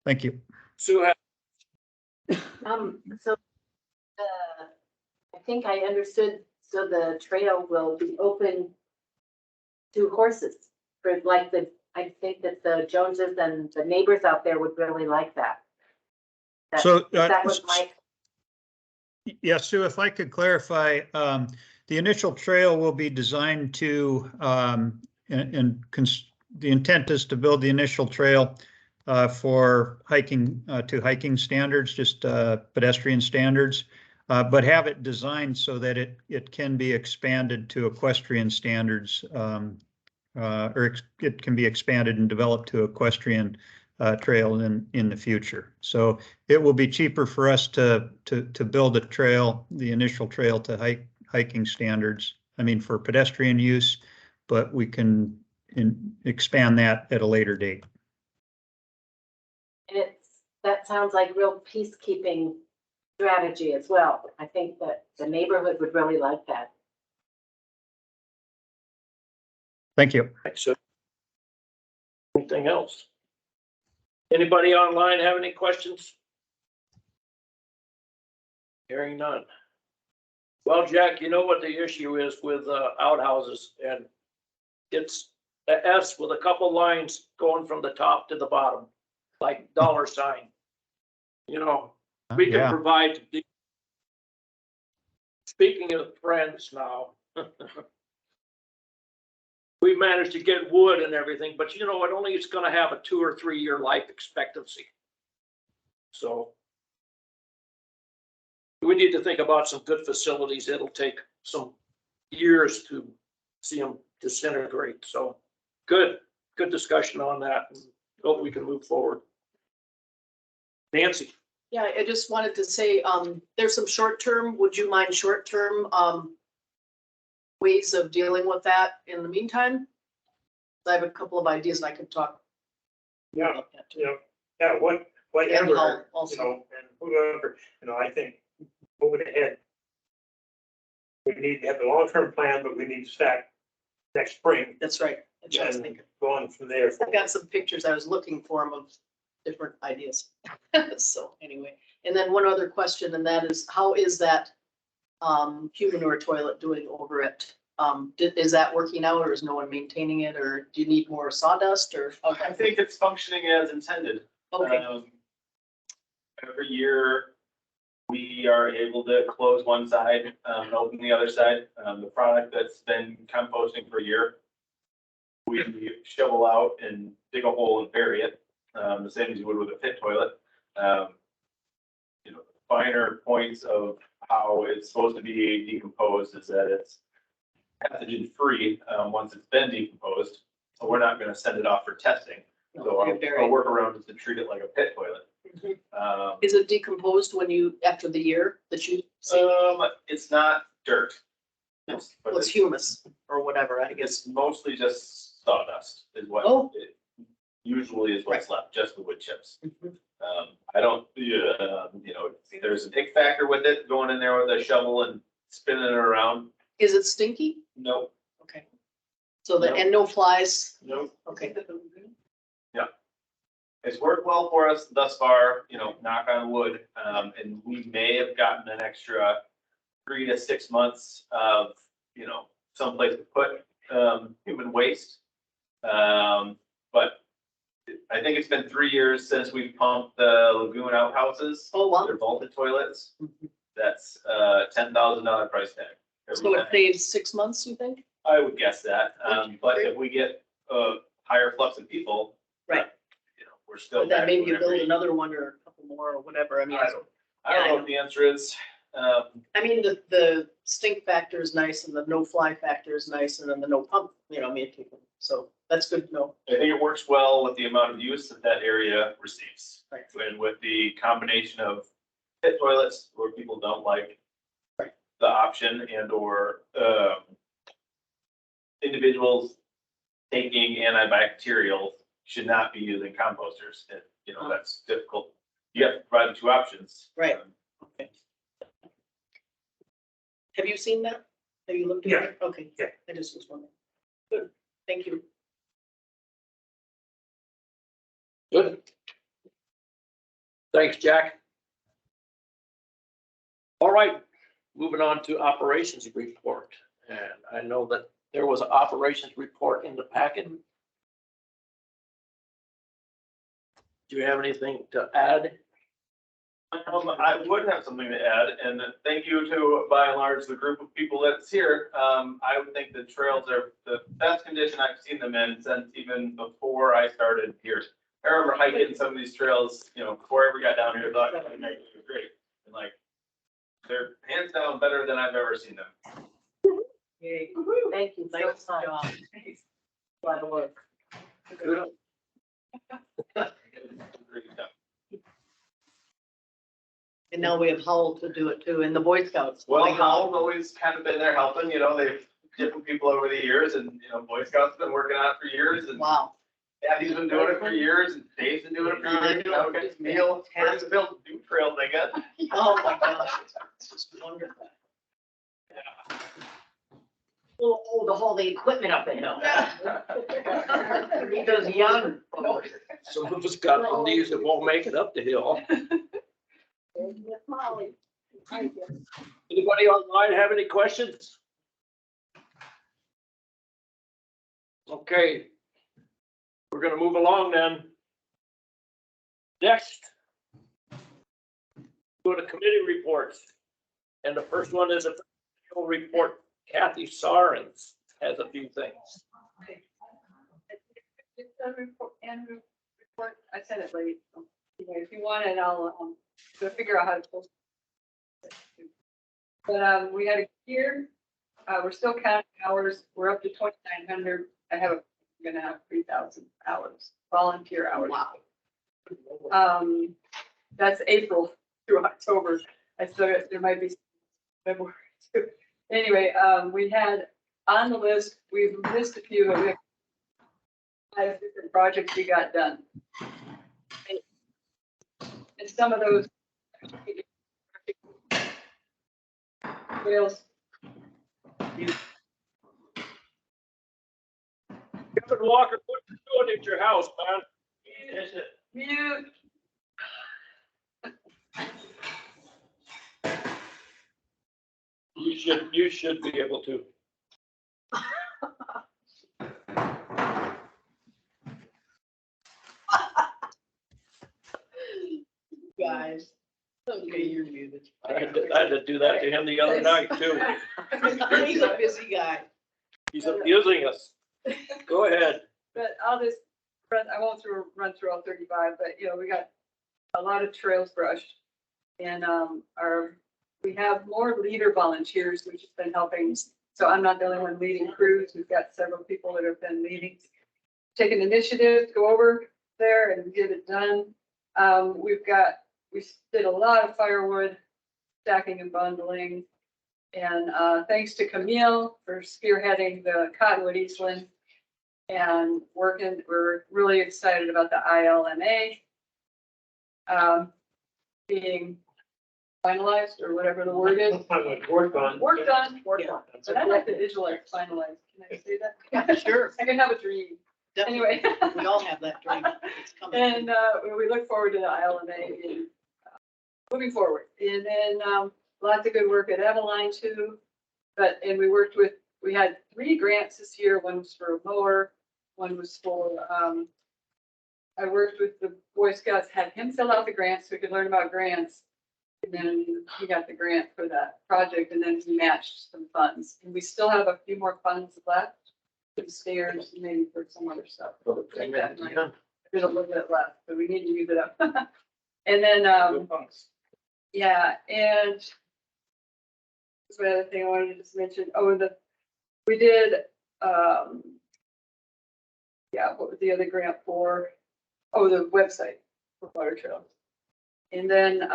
Thank you. Sue, So, I think I understood, so the trail will be open to horses for like I think that the Joneses and the neighbors out there would really like that. So That was my. Yeah, Sue, if I could clarify, the initial trail will be designed to, the intent is to build the initial trail for hiking to hiking standards, just pedestrian standards, but have it designed so that it can be expanded to equestrian standards, or it can be expanded and developed to equestrian trail in the future. So it will be cheaper for us to build a trail, the initial trail, to hiking standards. I mean, for pedestrian use, but we can expand that at a later date. That sounds like real peacekeeping strategy as well. I think that the neighborhood would really like that. Thank you. thanks, Sue. Anything else? Anybody online have any questions? Hearing none. Well, Jack, you know what the issue is with outhouses, and it's the S with a couple lines going from the top to the bottom, like dollar sign. You know, we can Yeah. provide. Speaking of Friends now, we managed to get wood and everything, but you know, it's going to have a 2 or 3 year life expectancy. So we need to think about some good facilities. It'll take some years to see them disintegrate. So good discussion on that. Hope we can move forward. Nancy. Yeah, I just wanted to say, there's some short-term, would you mind short-term ways of dealing with that in the meantime. I have a couple of ideas and I could talk. Yeah, about that too. you know, yeah, whatever, And I'll you also- know, and whoever, I think moving ahead. We need to have a long-term plan, but we need to start next spring That's right. That's what I was and thinking. going from there. I've got some pictures. I was looking for them of different ideas. So anyway, and then one other question, and that is, how is that humidor toilet doing over it? Is that working out, or is no one maintaining it, or do you need more sawdust, or? I think it's functioning as intended. Okay, Every year, we are able to close one side, and open the other side. The product that's been composting for a year, we shovel out and dig a hole and bury it, the same as you would with a pit toilet. You know, finer points of how it's supposed to be decomposed is that it's pathogen free, once it's been decomposed. So we're not gonna send it off for testing. So our workaround is to treat it like a pit toilet. is it decomposed when you, after the year that you see? It's not dirt. But Well, it's humus or whatever, I guess. it's mostly just sawdust is what Oh. it usually is what's left, just the wood chips. Mhm. I don't, you know, there's an ick factor with it, going in there with a shovel and spinning it around. Is it stinky? Nope, Okay. So the, and no flies? nope. Okay. It's worked well for us thus far, you know, knock on wood. And we may have gotten an extra 3 to 6 months of, you know, someplace to put human waste. But I think it's been 3 years since we've pumped the lagoon outhouses. Oh, wow. They're vaulted toilets. Mhm. That's $10,000 price tag. every So it time. saves 6 months, you think? I would guess that. But Great. if we get a higher flux of people. Right. You know, we're still. Or then back maybe to you build every- another one or a couple more or whatever. I mean, I don't know what the answer is. the stink factor is nice and the no fly factor is nice and then the no pump, you know, I mean, so that's good to know. I think it works well with the amount of use that that area receives. Right. And with the combination of pit toilets where people don't like Right. the option and or individuals taking antibacterial should not be using composters. And, you know, that's difficult. You have to provide the two options. Right. Okay. Have you seen that? Have you looked at Yeah. it? Okay. Yeah. I just was wondering. Good, thank you. Good. Thanks, Jack. All right, moving on to operations report. And I know that there was an operations report in the packet. Do you have anything to add? I would have something to add, and thank you to, by and large, the group of people that's here. I would think the trails are the best condition I've seen them in since even before I started here. I remember hiking some of these trails, you know, before I ever got down here, I thought they were great. And like, they're hands down better than I've ever seen them. Yay. Thank you. Nice job. A lot of work. Good. And now we have Howell to do it too, and the Boy Scouts. Well, My God. Howell's always kind of been there helping, you know, they've different people over the years and, you know, Boy Scouts been working on it for years and Wow. Abby's been doing it for years and Dave's been doing it for I years. know. Now we got to Neil, we're gonna build new trails, I guess. Oh, my gosh. It's just wonderful. Oh, to haul the equipment up the hill. Because young. Some of us got on these that won't make it up the hill. Anybody online have any questions? Okay. We're gonna move along then. Next. Go to committee reports. And the first one is a report. Kathy Sarens has a few things. It's a report, I sent it late. So, anyway, if you want it, I'll figure out how to post it. But we had a year, we're still counting hours, we're up to 2,900. I'm gonna have 3,000 hours, volunteer hours. Wow. That's April through October. I still, there might be February too. Anyway, we had on the list, we've missed a few, but we have 5 different projects we got done. And some of those trails, Kevin Walker, what you doing at your house, man? mute. You should be able to. Guys. Okay, you're muted. I had to do that to him the other night too. He's a busy guy. He's abusing us. Go ahead. But I'll just run, I won't run through all 35, but you know, we got a lot of trails brushed. And we have more leader volunteers, which has been helping. So I'm not the only one leading crews. We've got several people that have been leading, taking initiative, go over there and get it done. We did a lot of firewood stacking and bundling. And thanks to Camille for spearheading the Cottonwood Eastland and working. We're really excited about the ILMA being finalized, or whatever the word is. Work on. Work done. Yeah. But I like the visualize finalized. Can I say that? Yeah, sure. I can have a dream. Anyway. We all have that dream. It's coming. And we look forward to the ILMA in, moving forward. And then lots of good work at Eveline too. And we had 3 grants this year. One was for a mower. One was for, I worked with the Boy Scouts, had him fill out the grants so we could learn about grants. And then he got the grant for that project, and then he matched some funds. And we still have a few more funds left for the stairs, and maybe for some other stuff. There's a little bit left, but we need to use it up. And then, yeah, and that's the other thing I wanted to just mention. Oh, we did, yeah, what was the other grant for? Oh, the website for Water Trails. And then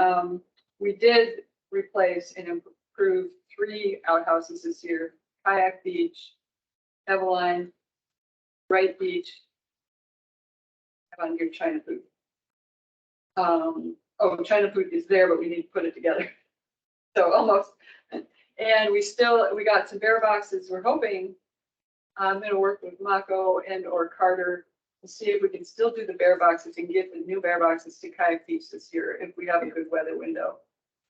we did replace and improve 3 outhouses this year: Kayak Beach, Eveline, Wright Beach. I have on here China Food. Oh, China Food is there, but we need to put it together. So almost. And we got some bear boxes. We're hoping, I'm going to work with Mako and or Carter to see if we can still do the bear boxes and get the new bear boxes to Kayak Beach this year if we have a good weather window.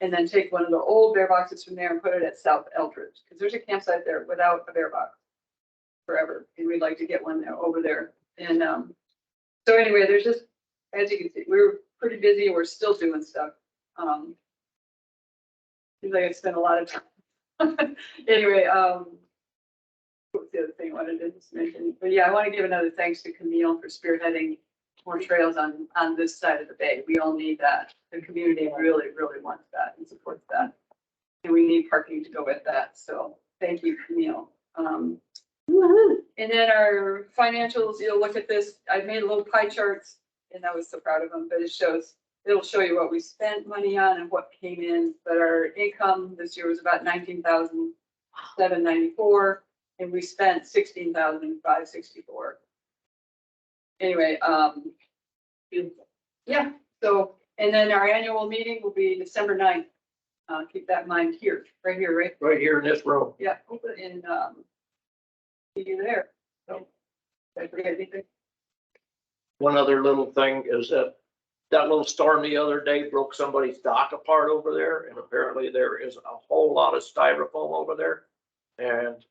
And then take one of the old bear boxes from there and put it at South Eldridge, because there's a campsite there without a bear box forever. And we'd like to get one there over there. And so anyway, there's just, as you can see, we were pretty busy. We're still doing stuff. Seems like I spent a lot of time. Anyway, what was the other thing I wanted to just mention? But yeah, I want to give another thanks to Camille for spearheading more trails on this side of the bay. We all need that. The community really, really wants that and supports that. And we need parking to go with that. So thank you, Camille. And then our financials, you'll look at this. I've made little pie charts and I was so proud of them, but it'll show you what we spent money on and what came in. But our income this year was about $19,794, and we spent $16,564. Anyway, yeah. So, and then our annual meeting will be December 9th. Keep that in mind here, right here, right? Right here in this room. Yeah, in see you there. So, did I forget anything? One other little thing is that little storm the other day broke somebody's dock apart over there, and apparently there is a whole lot of styrofoam over there. And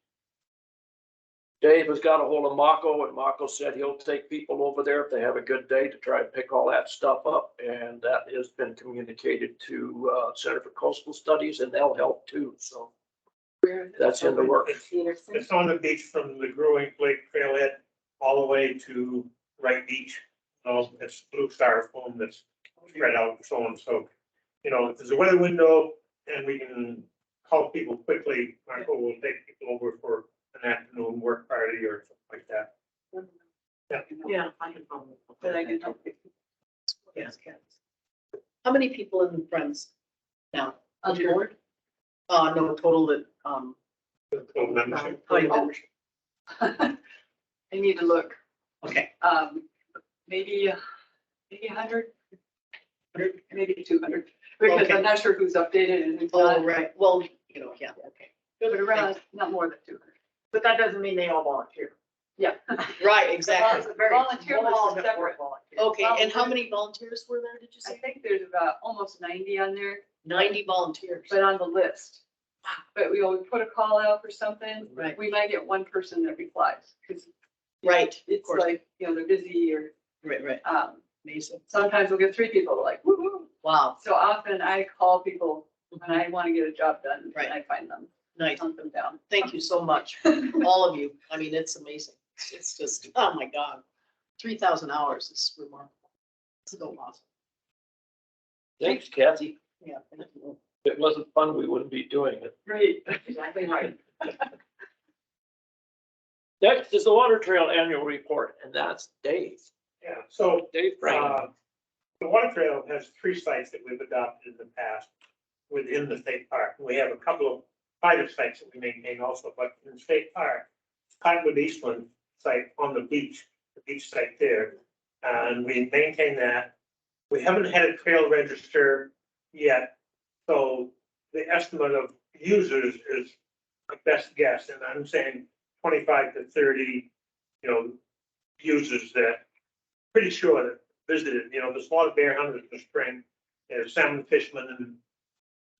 Dave has got a hold of Mako, and Mako said he'll take people over there if they have a good day to try and pick all that stuff up. And that has been communicated to Center for Coastal Studies, and they'll help too. So that's in the works. It's on the beach from the Growing Lake Trailhead all the way to Wright Beach. It's blue styrofoam that's spread out and so on. So, you know, if there's a weather window and we can call people quickly, Marco will take people over for an afternoon work party or something like that. Yeah, I can follow. But I can help you. Yes. How many people in the Friends now? On board? No, total that, So membership. Oh, I need to look, okay. maybe 100, maybe 200, because Okay. I'm not sure who's updated and who's Oh, not, right. Well, yeah, okay. but around, not more than 200. But that doesn't mean they all volunteer. Yeah. Right, exactly. Volunteer list is separate. Okay, and how many volunteers were there, did you I say? think there's about almost 90 on there, 90 volunteers. but on the list. But we always put a call out for something, Right, we might get one person that replies, because right, of it's course. like, they're busy or, Right. Amazing. sometimes we'll get 3 people like, woo-hoo. Wow, So often I call people when I want to get a job done, Right. and I find them, nice. hunt them down. Thank you so much, all of you. I mean, it's amazing. It's just, oh my God. 3,000 hours is remarkable. It's so awesome. Thanks, Kathy. Yeah. Thank you. If it wasn't fun, we wouldn't be doing it. Great, exactly right. Next is the Water Trail Annual Report, and that's Dave. Yeah, so, Dave Brown. the water trail has 3 sites that we've adopted in the past within the state park. We have a couple of private sites that we maintain also, but in the state park, Cottonwood Eastland site on the beach site there. And we maintain that. We haven't had a trail register yet, so the estimate of users is a best guess, and I'm saying 25 to 30, users that pretty sure that visited. There's a lot of bear hunters in the spring, there's salmon fishermen, and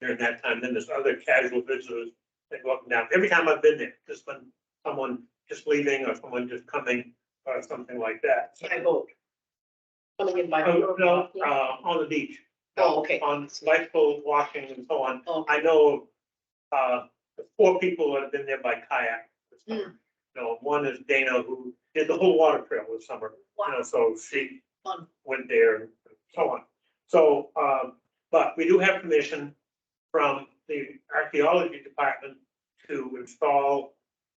during that time, then there's other casual visitors that go up and down. Every time I've been there, there's been someone just leaving or someone just coming or something like that. So, By boat. Coming in by oh, boat. no, on the beach. Oh, okay. On lifeboat washing and so on. Oh, I know, 4 people that have been there by kayak this summer. One is Dana, who did the whole water trail this summer. So she Fun. went there and so on. So, but we do have permission from the archaeology department to install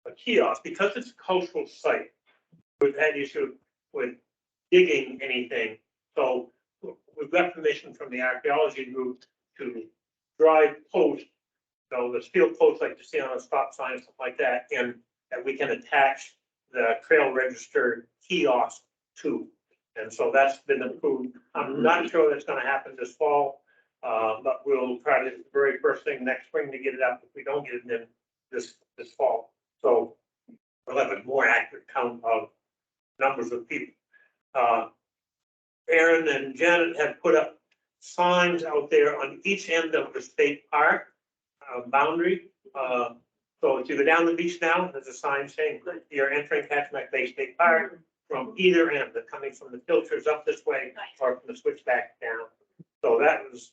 a kiosk because it's a cultural site. We've had issue with digging anything, so we've got permission from the archaeology group to drive posts, the steel posts like you see on a stop sign and stuff like that, and that we can attach the trail register kiosk to. And so that's been approved. I'm not sure that's gonna happen this fall, but we'll try to, the very first thing next spring to get it up. If we don't get it in this fall. So we'll have a more accurate count of numbers of people. Aaron and Janet have put up signs out there on each end of the state park boundary. So if you go down the beach now, there's a sign saying you're entering Kachemak Bay State Park from either end, they're coming from the filters up this way or from the switchback down. So that was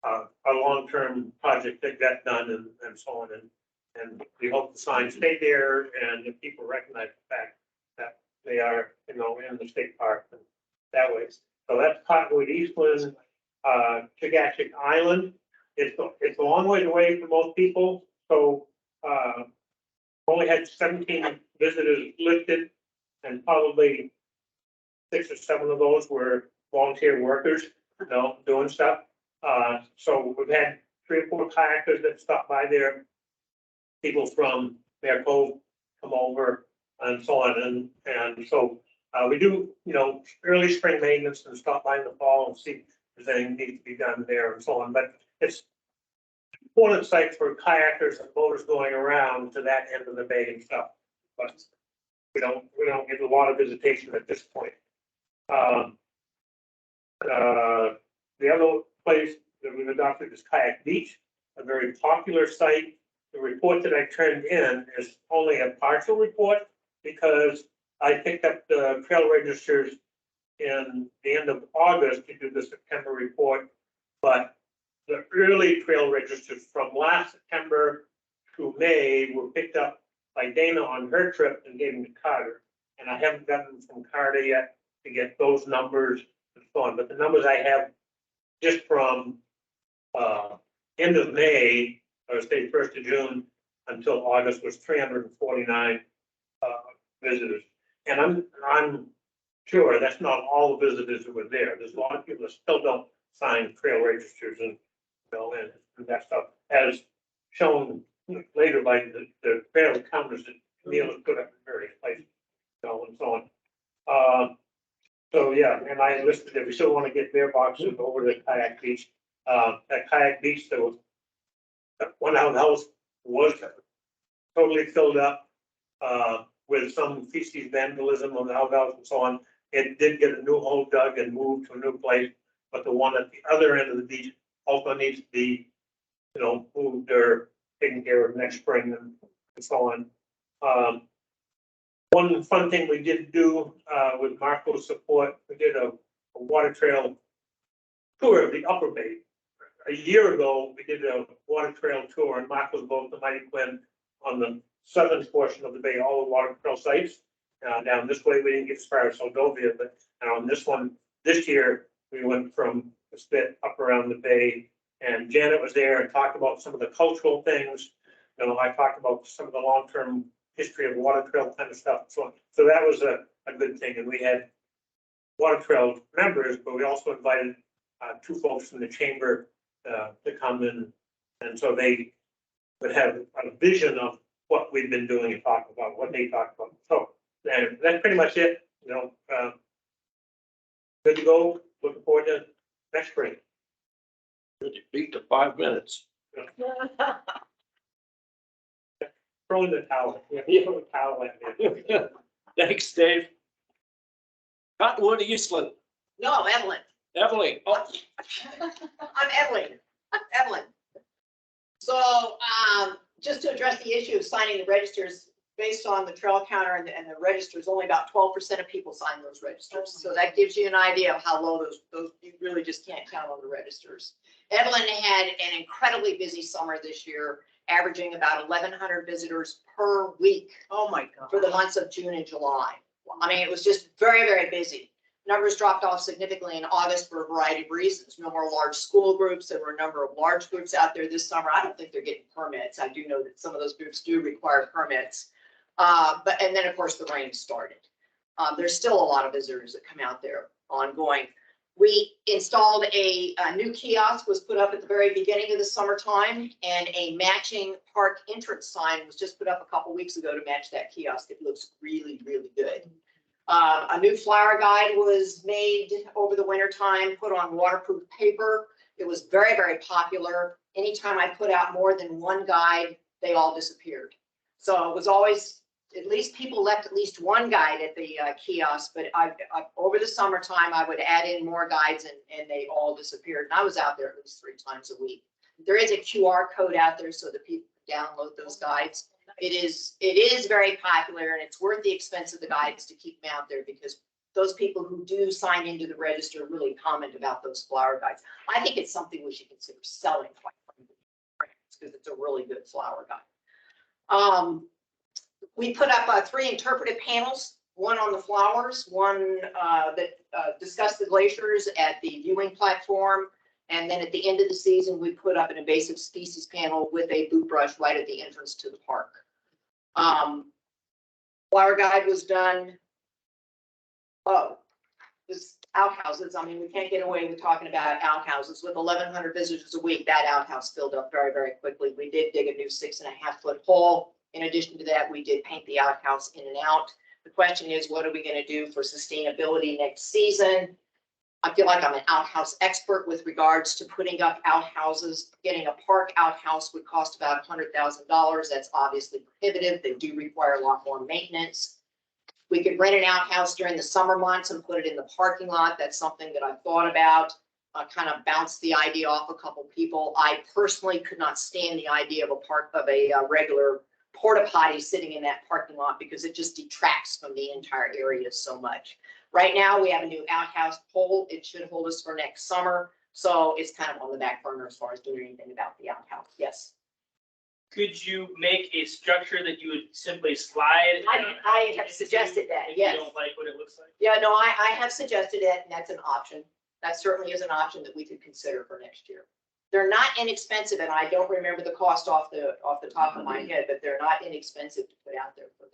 a long-term project that got done and so on. And we hope the signs stay there and if people recognize the fact that they are, in the state park and that way. So that's Cottonwood Eastland, Kachemak Island. It's a long way away for most people. So only had 17 visitors listed and probably 6 or 7 of those were volunteer workers, doing stuff. So we've had 3 or 4 kayakers that stopped by there. People from Bear Cove come over and so on. And so we do, early spring maintenance and stop by in the fall and see if there's anything needs to be done there and so on. But it's an important site for kayakers and boaters going around to that end of the bay and stuff. But we don't get a lot of visitation at this point. The other place that we've adopted is Kayak Beach, a very popular site. The report that I turned in is only a partial report because I picked up the trail registers in the end of August to do the September report. But the early trail registers from last September through May were picked up by Dana on her trip and gave them to Carter. And I haven't gotten them from Carter yet to get those numbers and so on. But the numbers I have just from end of May, or say 1st of June until August was 349 visitors. And I'm sure that's not all the visitors that were there. There's a lot of people that still don't sign trail registers and and that stuff, as shown later by the fair counters that Neil has put up in various places, and so on. So, yeah, and I listed that we still want to get bear boxes over to Kayak Beach. At Kayak Beach, there was one outhouse was totally filled up, with some feces vandalism on the outhouse and so on. It did get a new hole dug and moved to a new place, but the one at the other end of the beach also needs to be, moved or taken care of next spring and so on. One fun thing we did do, with Marco's support, we did a water trail tour of the Upper Bay. A year ago, we did a water trail tour and Marco's boat, the Mighty Quinn, on the southern portion of the bay, all the water trail sites. Down this way, we didn't get as far as Seldovia, but on this one, this year, we went from a bit up around the bay. And Janet was there and talked about some of the cultural things. I talked about some of the long-term history of water trail kind of stuff and so on. So that was a good thing. And we had water trail members, but we also invited two folks from the chamber to come in. And so they would have a vision of what we've been doing and talk about what they talked about. So and that's pretty much it. Good to go. Looking forward to next spring. Good, you beat the 5 minutes. Throw in the towel. Yeah, throw the towel at me. Thanks, Dave. Cottonwood Eastland, No, Evelyn. Evelyn. Oh, I'm Evelyn. Evelyn. So, just to address the issue of signing the registers, based on the trail counter and the registers, only about 12% of people sign those registers. So that gives you an idea of how low those you really just can't count on the registers. Evelyn had an incredibly busy summer this year, averaging about 1,100 visitors per week. Oh my God. For the months of June and July. I mean, it was just very, very busy. Numbers dropped off significantly in August for a variety of reasons. No more large school groups. There were a number of large groups out there this summer. I don't think they're getting permits. I do know that some of those groups do require permits. And then of course the rain started. There's still a lot of visitors that come out there ongoing. We installed a new kiosk was put up at the very beginning of the summertime, and a matching park entrance sign was just put up a couple weeks ago to match that kiosk. It looks really, really good. A new flower guide was made over the winter time, put on waterproof paper. It was very, very popular. Anytime I put out more than one guide, they all disappeared. So it was always, at least people left at least one guide at the kiosk, but over the summertime, I would add in more guides and they all disappeared. And I was out there at least 3 times a week. There is a QR code out there so that people can download those guides. It is very popular, and it's worth the expense of the guides to keep them out there, because those people who do sign into the register really comment about those flower guides. I think it's something we should consider selling, quite frankly, because it's a really good flower guide. We put up 3 interpretive panels, one on the flowers, one that discussed the glaciers at the viewing platform. And then at the end of the season, we put up an invasive species panel with a boot brush right at the entrance to the park. Flower guide was done. Oh, this outhouses. I mean, we can't get away with talking about outhouses. With 1,100 visitors a week, that outhouse filled up very, very quickly. We did dig a new 6.5-foot hole. In addition to that, we did paint the outhouse in and out. The question is, what are we going to do for sustainability next season? I feel like I'm an outhouse expert with regards to putting up outhouses. Getting a park outhouse would cost about $100,000. That's obviously prohibitive. They do require a lot more maintenance. We could rent an outhouse during the summer months and put it in the parking lot. That's something that I've thought about. I kind of bounced the idea off a couple people. I personally could not stand the idea of a regular porta potty sitting in that parking lot, because it just detracts from the entire area so much. Right now, we have a new outhouse pole. It should hold us for next summer. So it's kind of on the back burner as far as doing anything about the outhouse. Yes. Could you make a structure that you would simply slide? I have suggested that, yes. You don't like what it looks like? Yeah, no, I have suggested it, and that's an option. That certainly is an option that we could consider for next year. They're not inexpensive, and I don't remember the cost off the top of my head, but they're not inexpensive to put out there for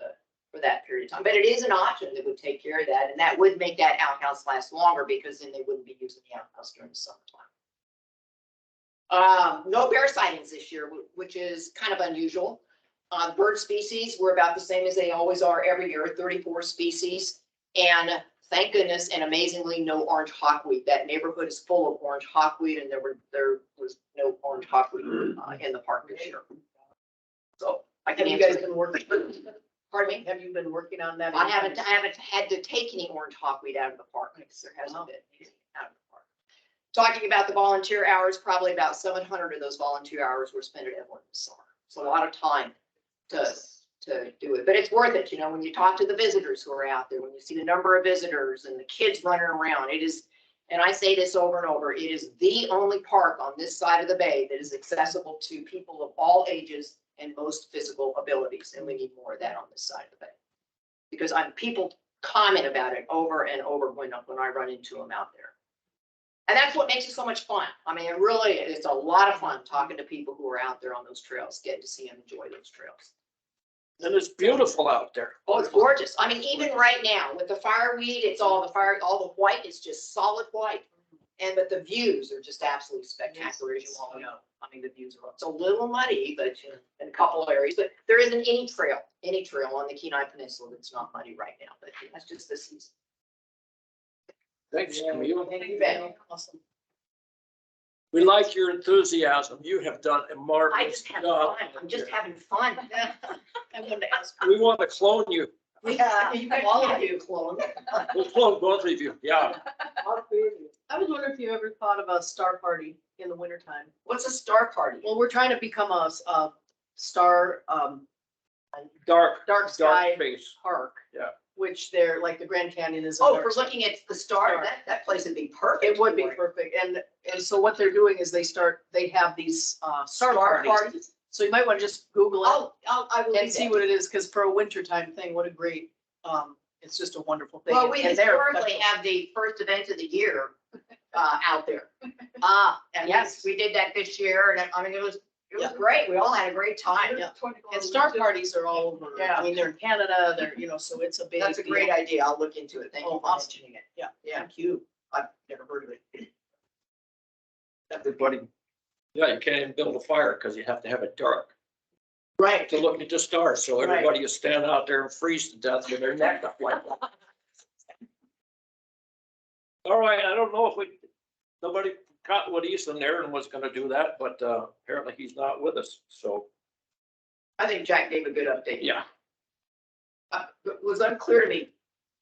that period of time. But it is an option that would take care of that, and that would make that outhouse last longer, because then they wouldn't be using the outhouse during the summertime. No bear sightings this year, which is kind of unusual. Bird species were about the same as they always are every year, 34 species. And thank goodness and amazingly, no orange hawkweed. That neighborhood is full of orange hawkweed and there was no orange hawkweed in the park this year. So I can Have you guys answer. been working? Pardon me? Have you been working on that? I haven't had to take any orange hawkweed out of the park, because there hasn't been any out of the park. Talking about the volunteer hours, probably about 700 of those volunteer hours were spent at Evelyn this summer. So a lot of time to do it, but it's worth it. You know, when you talk to the visitors who are out there, when you see the number of visitors and the kids running around, it is, and I say this over and over, it is the only park on this side of the bay that is accessible to people of all ages and most physical abilities. And we need more of that on this side of the bay. Because people comment about it over and over when I run into them out there. And that's what makes it so much fun. I mean, it's a lot of fun talking to people who are out there on those trails, getting to see and enjoy those trails. And it's beautiful out there. Oh, it's gorgeous. I mean, even right now with the fireweed, it's all the white is just solid white. But the views are just absolutely spectacular, as you all know. I mean, the views are, it's a little muddy, but in a couple of areas, but there isn't any trail on the Kenai Peninsula that's not muddy right now, but that's just the season. Thanks, Camille. Thank you, Ben. Awesome. We like your enthusiasm. You have done a I marvelous just have job. fun. I'm just having fun. I wanted to ask. We want to clone you. Yeah, You can all of you clone. We'll clone both of you. Yeah. I was wondering if you ever thought of a star party in the wintertime. What's a star party? Well, we're trying to become a star, Dark sky face. park. Yeah. Which they're, like the Grand Canyon is. a Oh, dark for sky. looking at the star, that place would be perfect. It would be for it. perfect. And so what they're doing is they have these star parties. So you might want to just Google it I will and do see that. what it is, because for a wintertime thing, what a great, it's just a wonderful thing. Well, we And they're historically special. have the first event of the year out there. And Yes. we did that this year, and I mean, it was Yeah. great. We all had a great time. Yeah. And star parties are all over. Yeah. I mean, they're in Canada, so it's a big. That's a great deal. idea. I'll look into it. Thank you Oh, for awesome. mentioning it. Yeah. Yeah. Thank you. I've never heard of it. Everybody. Yeah, you can't even build a fire because you have to have it dark Right. to look at the stars. So Right. everybody is stand out there and freeze to death with their neck up like that. All right, I don't know if nobody caught what Easton Aaron was gonna do that, but apparently he's not with us. So, I think Jack gave a good update. yeah. It was unclear to me.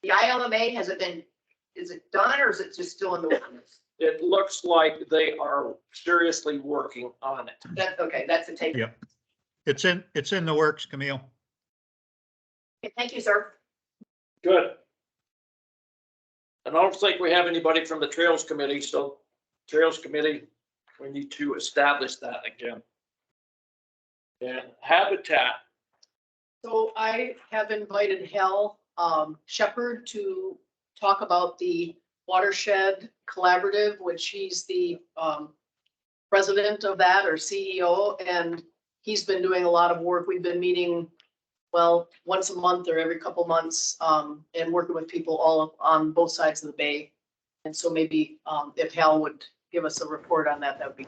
The ILMA, is it done or is it just still in the works? It looks like they are seriously working on it. Okay, that's the take. Yep. It's in the works, Camille. Okay, thank you, sir. Good. And I don't think we have anybody from the Trails Committee, so Trails Committee, we need to establish that again. And Habitat, So I have invited Hal Shepherd to talk about the Watershed Collaborative, which he's the president of that, or CEO, and he's been doing a lot of work. We've been meeting, well, once a month or every couple months, and working with people all on both sides of the bay. And so maybe if Hal would give us a report on that, that would be.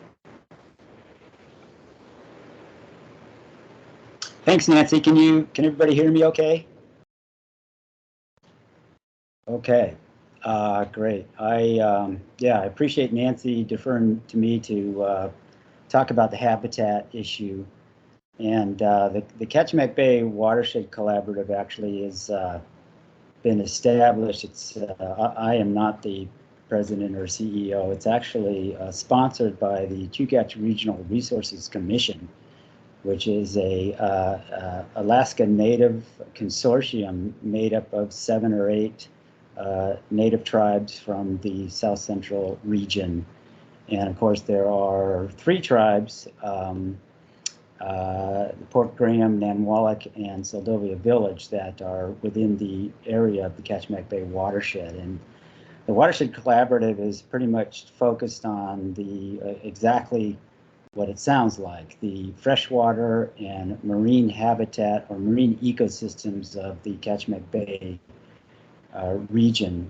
Thanks, Nancy. Can everybody hear me okay? Okay, great. I appreciate Nancy deferring to me to talk about the habitat issue. And the Kachemak Bay Watershed Collaborative actually has been established. I am not the president or CEO. It's actually sponsored by the Chugach Regional Resources Commission, which is a Alaska Native consortium made up of 7 or 8 Native tribes from the South Central region. And of course, there are 3 tribes, Port Graham, Nanwalek, and Seldovia Village, that are within the area of the Kachemak Bay watershed. And the Watershed Collaborative is pretty much focused on the exactly what it sounds like, the freshwater and marine habitat or marine ecosystems of the Kachemak Bay region.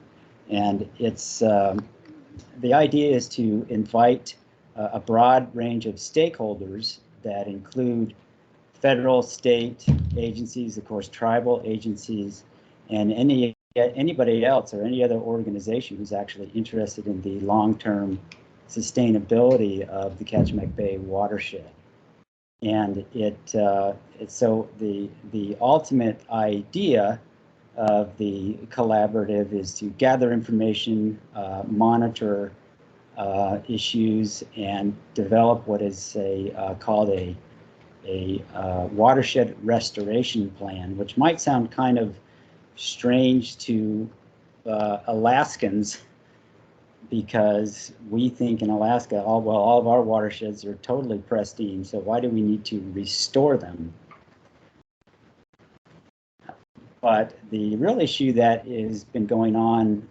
And it's the idea is to invite a broad range of stakeholders that include federal, state agencies, of course, tribal agencies, and anybody else or any other organization who's actually interested in the long-term sustainability of the Kachemak Bay watershed. And it's so the ultimate idea of the collaborative is to gather information, monitor issues, and develop what is called a watershed restoration plan, which might sound kind of strange to Alaskans, because we think in Alaska, all of our watersheds are totally pristine, so why do we need to restore them? But the real issue that has been going on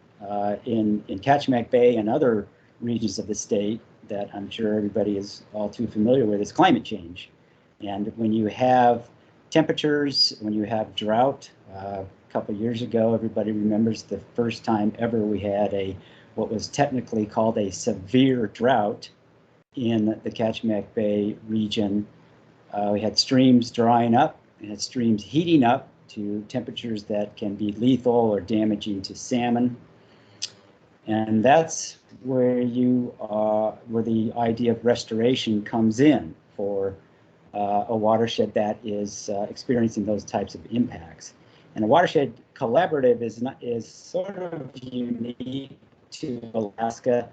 in Kachemak Bay and other regions of the state that I'm sure everybody is all too familiar with is climate change. And when you have temperatures, when you have drought, a couple of years ago, everybody remembers the first time ever we had what was technically called a severe drought in the Kachemak Bay region. We had streams drying up, we had streams heating up to temperatures that can be lethal or damaging to salmon. And that's where where the idea of restoration comes in for a watershed that is experiencing those types of impacts. And a watershed collaborative is sort of unique to Alaska.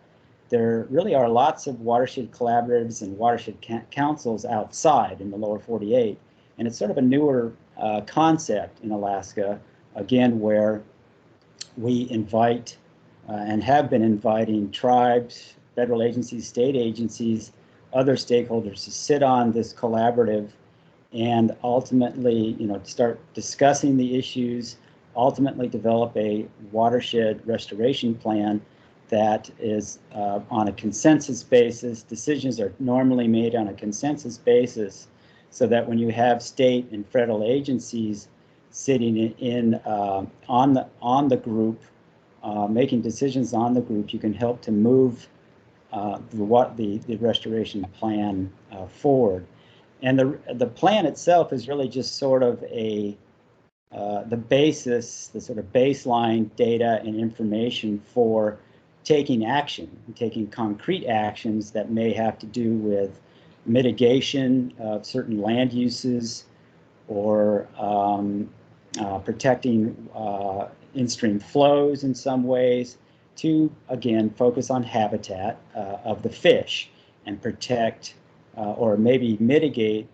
There really are lots of watershed collaboratives and watershed councils outside in the lower 48. And it's sort of a newer concept in Alaska, again, where we invite and have been inviting tribes, federal agencies, state agencies, other stakeholders to sit on this collaborative and ultimately, start discussing the issues, ultimately develop a watershed restoration plan that is on a consensus basis. Decisions are normally made on a consensus basis, so that when you have state and federal agencies sitting on the group, making decisions on the group, you can help to move the restoration plan forward. And the plan itself is really just sort of the basis, the sort of baseline data and information for taking action, taking concrete actions that may have to do with mitigation of certain land uses or protecting in-stream flows in some ways, to, again, focus on habitat of the fish and protect or maybe mitigate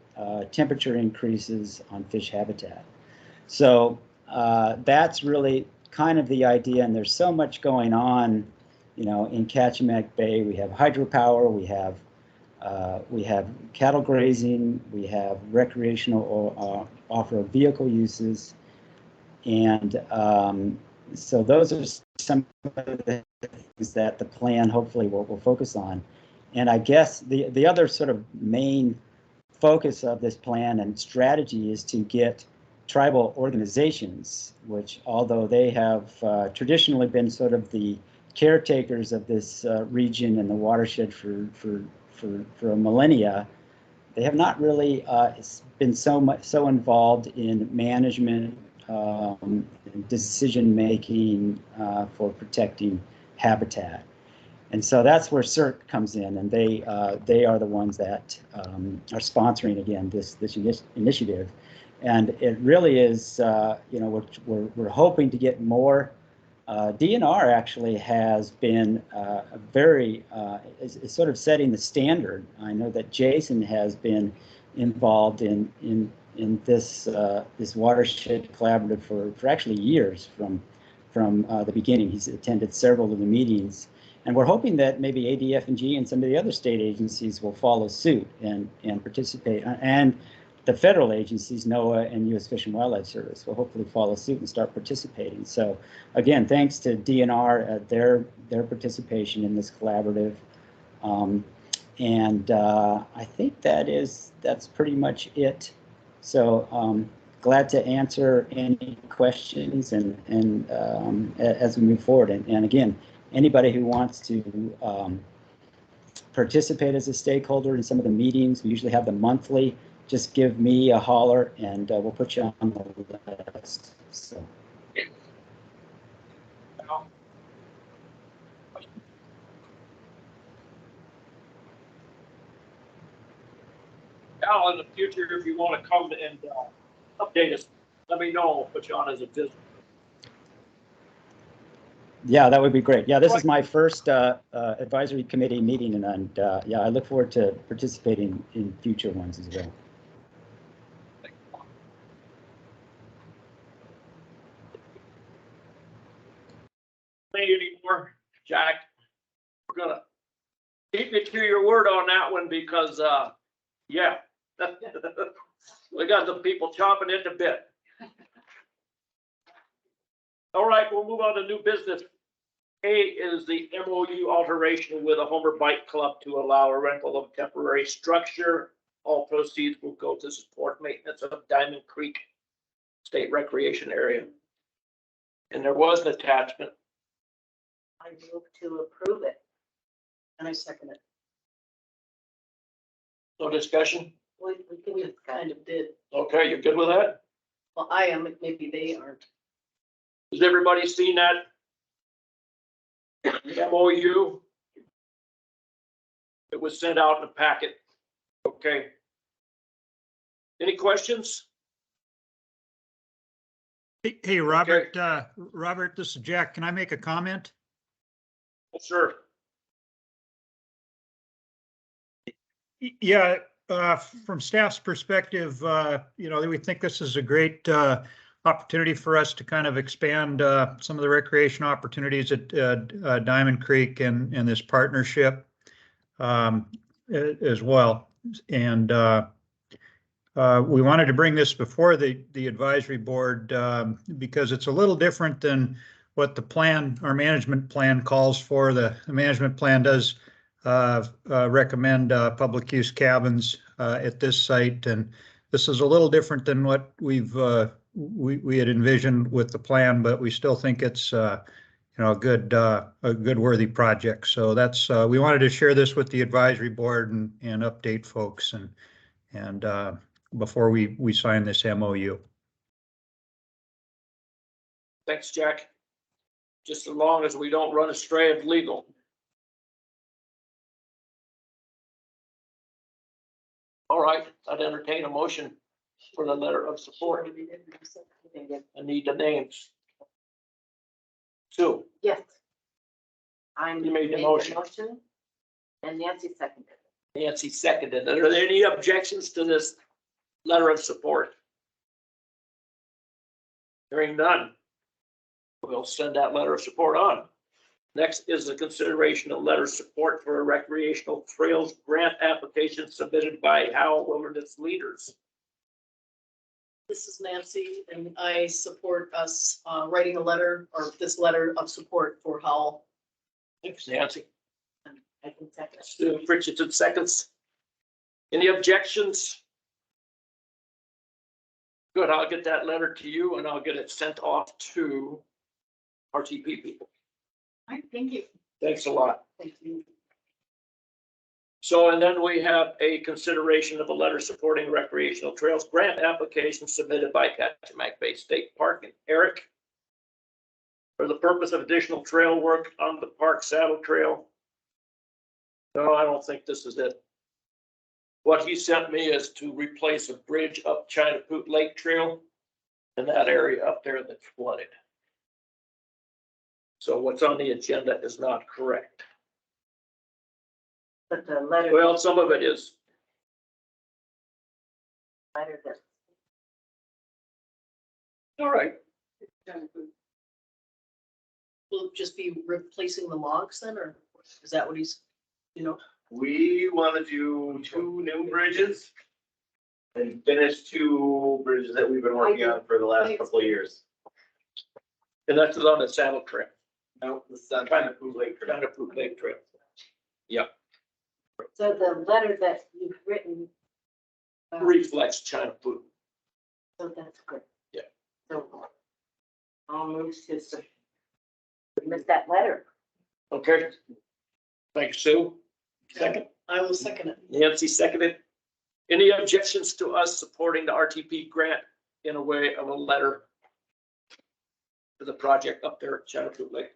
temperature increases on fish habitat. So that's really kind of the idea, and there's so much going on, in Kachemak Bay. We have hydropower, we have cattle grazing, we have recreational or off-road vehicle uses, and so those are some of the things that the plan hopefully will focus on. And I guess the other sort of main focus of this plan and strategy is to get tribal organizations, which, although they have traditionally been sort of the caretakers of this region and the watershed for millennia, they have not really been so involved in management, decision making for protecting habitat. And so that's where CERT comes in, and they are the ones that are sponsoring, again, this initiative. And it really is, we're hoping to get more. DNR actually has been is sort of setting the standard. I know that Jason has been involved in this watershed collaborative for actually years from the beginning. He's attended several of the meetings, and we're hoping that maybe ADF&G and some of the other state agencies will follow suit and participate, and the federal agencies, NOAA and U.S. Fish and Wildlife Service, will hopefully follow suit and start participating. So again, thanks to DNR, their participation in this collaborative. And I think that's pretty much it. So glad to answer any questions and as we move forward. And again, anybody who wants to participate as a stakeholder in some of the meetings. We usually have them monthly. Just give me a holler and we'll put you on the list. So. Al, in the future, if you want to come and update us, let me know. We'll put you on as a visitor. Yeah, that would be great. Yeah, this is my first advisory committee meeting, and yeah, I look forward to participating in future ones as well. Anymore, Jack? We're gonna keep you to your word on that one because, yeah, we got the people chomping at the bit. All right, we'll move on to new business. A is the MOU alteration with a Homer Bike Club to allow a rental of temporary structure. All proceeds will go to support maintenance of Diamond Creek State Recreation Area. And there was an attachment. I move to approve it. And I second it. No discussion? We can We just kind of did. Okay, you're good with that? Well, I am, maybe they aren't. Has everybody seen that MOU? It was sent out in a packet. Okay. Any questions? Hey, Robert, Robert, this is Jack. Can I make a comment? Sure. Yeah, from staff's perspective, we think this is a great opportunity for us to kind of expand some of the recreation opportunities at Diamond Creek and this partnership as well. And we wanted to bring this before the advisory board because it's a little different than what the plan, our management plan calls for. The management plan does recommend public use cabins at this site, and this is a little different than what we had envisioned with the plan, but we still think it's a good worthy project. So that's we wanted to share this with the advisory board and update folks and before we sign this MOU. Thanks, Jack. Just as long as we don't run astray of legal. All right, I'd entertain a motion for the letter of support. I need the names. Sue, Yes. I'm. You made the made motion. And Nancy seconded. Nancy seconded. Are there any objections to this letter of support? Hearing none, we'll send that letter of support on. Next is the consideration of letter of support for a recreational trails grant application submitted by Howell Wilderness Leaders. This is Nancy, and I support us writing a letter, or this letter of support for Howell. Thanks, Nancy. I can second. Stu Richardson seconds. Any objections? Good, I'll get that letter to you and I'll get it sent off to RTP people. All right, thank you. Thanks a lot. Thank you. So, and then we have a consideration of a letter supporting recreational trails grant application submitted by Kachemak Bay State Park and Eric for the purpose of additional trail work on the park saddle trail. No, I don't think this is it. What he sent me is to replace a bridge up Chinapoot Lake Trail in that area up there that's flooded. So what's on the agenda is not correct. But the letter. Well, some of it is. Letter that. All right. Will it just be replacing the logs then, or is that what he's, We want to do 2 new bridges and finish 2 bridges that we've been working on for the last couple of years. And that's on the saddle trail, No, this is on Chinapoot Lake Trail. Chinapoot Lake Trail. Yep, So the letter that you've written. reflects Chinapoot. So that's good. Yeah. So I'll move to submit that letter. Okay. Thanks, Sue. Second, I will second it. Nancy seconded. Any objections to us supporting the RTP grant in a way of a letter to the project up there at Chattahoochee Lake?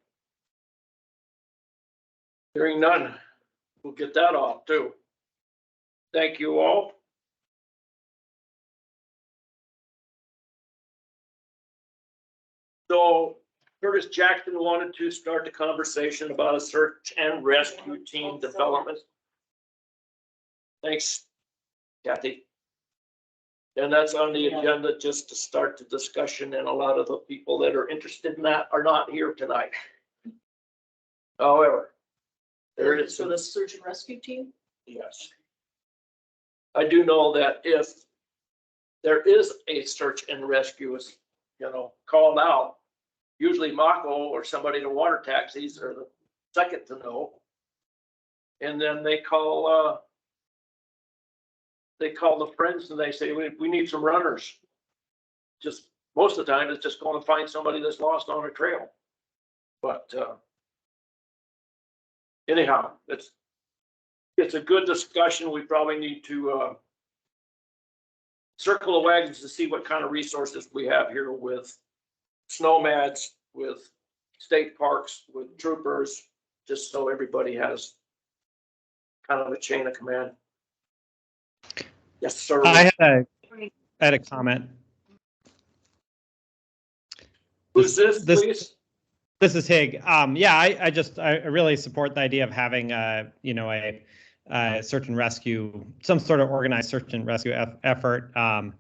Hearing none, we'll get that off too. Thank you all. So Curtis Jackson wanted to start the conversation about a search and rescue team development. Thanks, Kathy. And that's on the agenda just to start the discussion, and a lot of the people that are interested in that are not here tonight. However, there is, For the search and rescue team? yes. I do know that if there is a search and rescue, called out, usually Mako or somebody in water taxis are the second to know. And then they call the friends and they say, we need some runners. Just most of the time, it's just going to find somebody that's lost on a trail. But anyhow, it's a good discussion. We probably need to circle the wagons to see what kind of resources we have here with snowmads, with state parks, with troopers, just so everybody has kind of a chain of command. Yes, sir. I had a comment. Who's this, please? This is Hig. Yeah, I really support the idea of having a search and rescue, some sort of organized search and rescue effort. I'm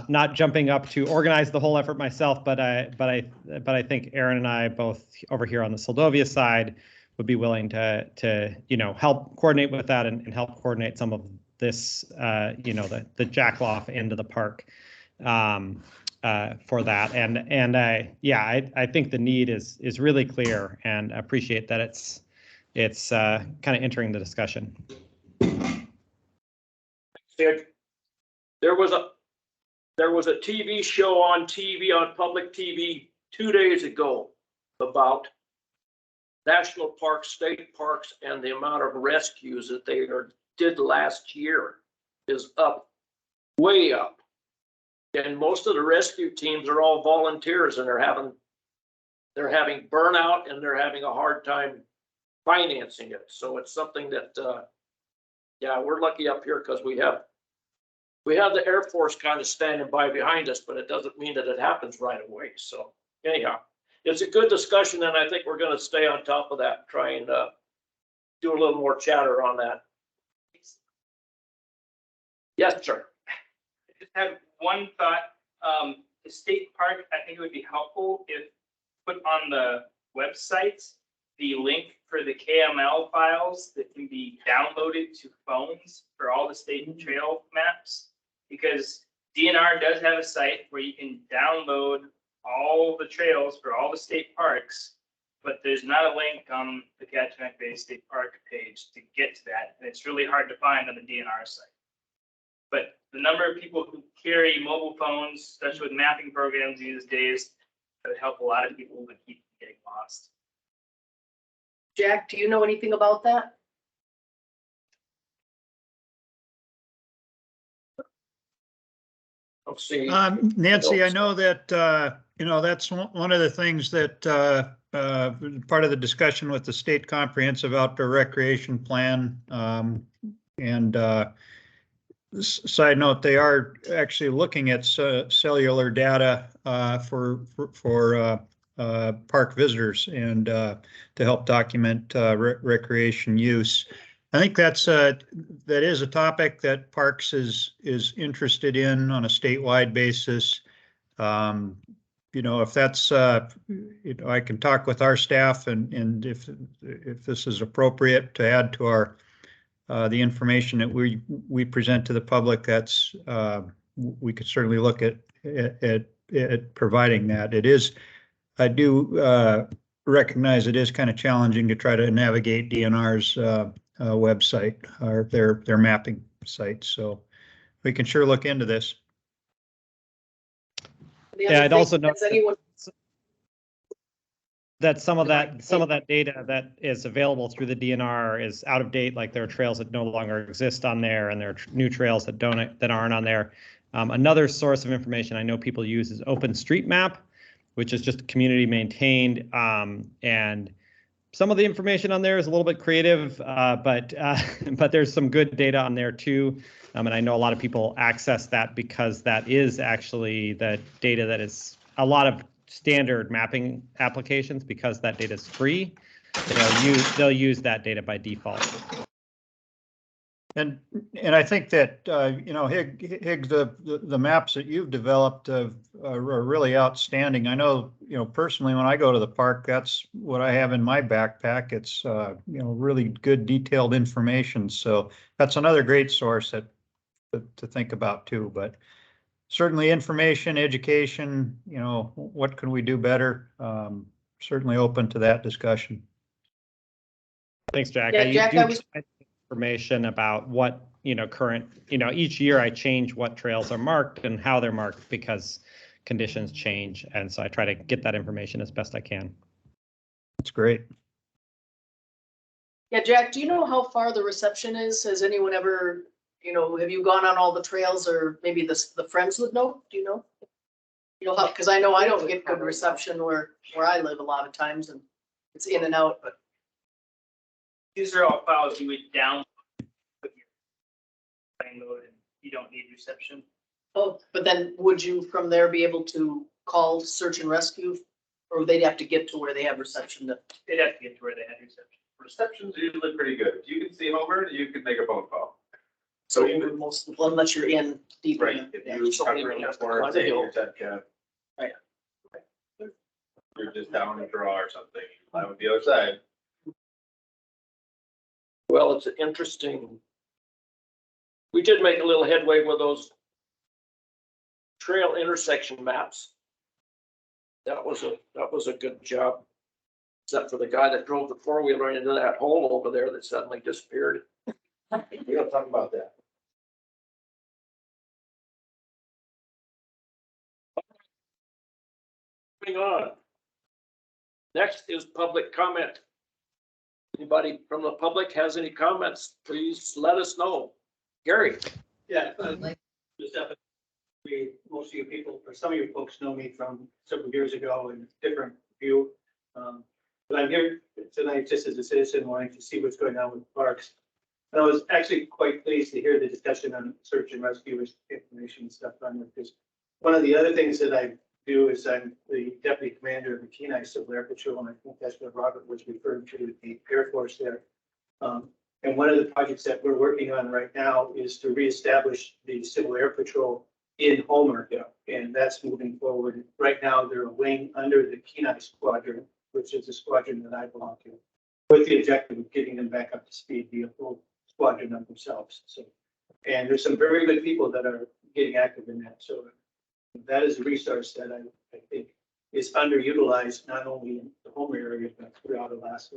not jumping up to organize the whole effort myself, but I think Aaron and I both over here on the Soldovia side would be willing to help coordinate with that and help coordinate some of this, the Jackloff end of the park for that. And I think the need is really clear, and appreciate that it's kind of entering the discussion. There was a TV show on public TV 2 days ago about national parks, state parks, and the amount of rescues that they did last year is up, way up. And most of the rescue teams are all volunteers, and they're having burnout, and they're having a hard time financing it. So it's something that, we're lucky up here because we have the Air Force kind of standing by behind us, but it doesn't mean that it happens right away. So anyhow, it's a good discussion, and I think we're going to stay on top of that, try and do a little more chatter on that. Yes, sir. I just have one thought. The state park, I think it would be helpful if put on the website the link for the KML files that can be downloaded to phones for all the state trail maps. Because DNR does have a site where you can download all the trails for all the state parks, but there's not a link on the Kachemak Bay State Park page to get to that. And it's really hard to find on the DNR site. But the number of people who carry mobile phones, especially with mapping programs these days, that would help a lot of people to keep getting lost. Jack, do you know anything about that? Let's see. Nancy, I know that, that's one of the things that part of the discussion with the state comprehensive outdoor recreation plan. And side note, they are actually looking at cellular data for park visitors and to help document recreation use. I think that is a topic that Parks is interested in on a statewide basis. If that's, I can talk with our staff and if this is appropriate to add to our the information that we present to the public, that's we could certainly look at providing that. It is, I do recognize it is kind of challenging to try to navigate DNR's website or their mapping site. So we can sure look into this. Yeah, I'd also note. that some of that data that is available through the DNR is out of date. Like there are trails that no longer exist on there, and there are new trails that aren't on there. Another source of information I know people use is OpenStreetMap, which is just community maintained, and some of the information on there is a little bit creative, but there's some good data on there too. And I know a lot of people access that because that is actually the data that is a lot of standard mapping applications, because that data is free. They'll use that data by default. And I think that, Higgs, the maps that you've developed are really outstanding. I know, personally, when I go to the park, that's what I have in my backpack. It's, really good detailed information. So that's another great source to think about too. But certainly information, education, what can we do better? Certainly open to that discussion. Thanks, Jack. Yeah, Jack, I was information about what current each year I change what trails are marked and how they're marked because conditions change, and so I try to get that information as best I can. That's great. Yeah, Jack, do you know how far the reception is? Has anyone ever, have you gone on all the trails, or maybe the friends would know? Do you know? Because I know I don't get good reception where I live a lot of times, and it's in and out, but. These are all files you would download, put your plane mode, and you don't need reception. Oh, but then would you from there be able to call search and rescue, or they'd have to get to where they have reception? They'd have to get to where they had reception. Reception's usually pretty good. If you can see Homer, you can make a phone call. So unless you're in deep. Right, if you cover in the forest, say your tent cap. Right. You're just down and draw or something, you climb on the other side. Well, it's interesting. We did make a little headway with those trail intersection maps. That was a good job. Except for the guy that drove the four-wheeler into that hole over there that suddenly disappeared. We don't talk about that. Moving on. Next is public comment. Anybody from the public has any comments, please let us know. Gary. Yeah, just most of you people, or some of you folks know me from several years ago in a different view. But I'm here tonight just as a citizen wanting to see what's going on with parks. And I was actually quite pleased to hear the discussion on search and rescue information and stuff on it, because one of the other things that I do is I'm the deputy commander of the Kenai Civil Air Patrol, and I think that's what Robert was referring to with the Air Force there. And one of the projects that we're working on right now is to reestablish the Civil Air Patrol in Homer. Yeah. And that's moving forward. Right now, they're a wing under the Kenai Squadron, which is the squadron that I belong to, with the objective of getting them back up to speed, be a full squadron of themselves. So, and there's some very good people that are getting active in that. So that is a resource that I think is underutilized, not only in the Homer area, but throughout Alaska.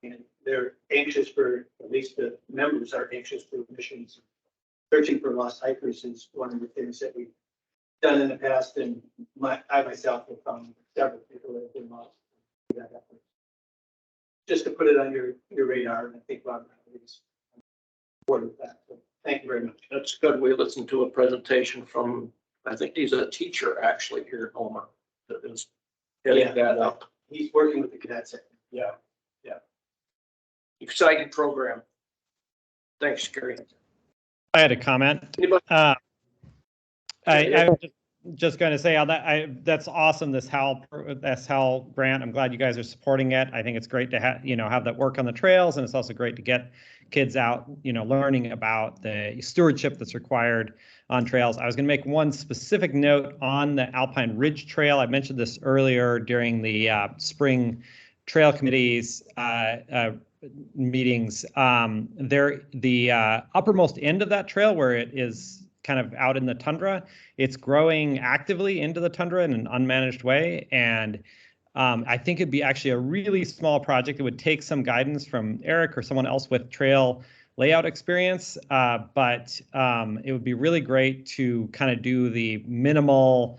And they're anxious for, at least the members are anxious for missions. Searching for lost hikers is one of the things that we've done in the past, and I myself have found several people that have been lost. Just to put it on your radar, and I think Robert is supportive of that. So thank you very much. That's good. We listened to a presentation from, I think he's a teacher actually here in Homer that is heading that up. He's working with the cadets. Yeah. Exciting program. Thanks, Gary. I had a comment. I'm just going to say that's awesome. This HAL grant. I'm glad you guys are supporting it. I think it's great to have that work on the trails, and it's also great to get kids out, learning about the stewardship that's required on trails. I was going to make one specific note on the Alpine Ridge Trail. I mentioned this earlier during the spring trail committees meetings. The uppermost end of that trail, where it is kind of out in the tundra, it's growing actively into the tundra in an unmanaged way. And I think it'd be actually a really small project. It would take some guidance from Eric or someone else with trail layout experience, but it would be really great to kind of do the minimal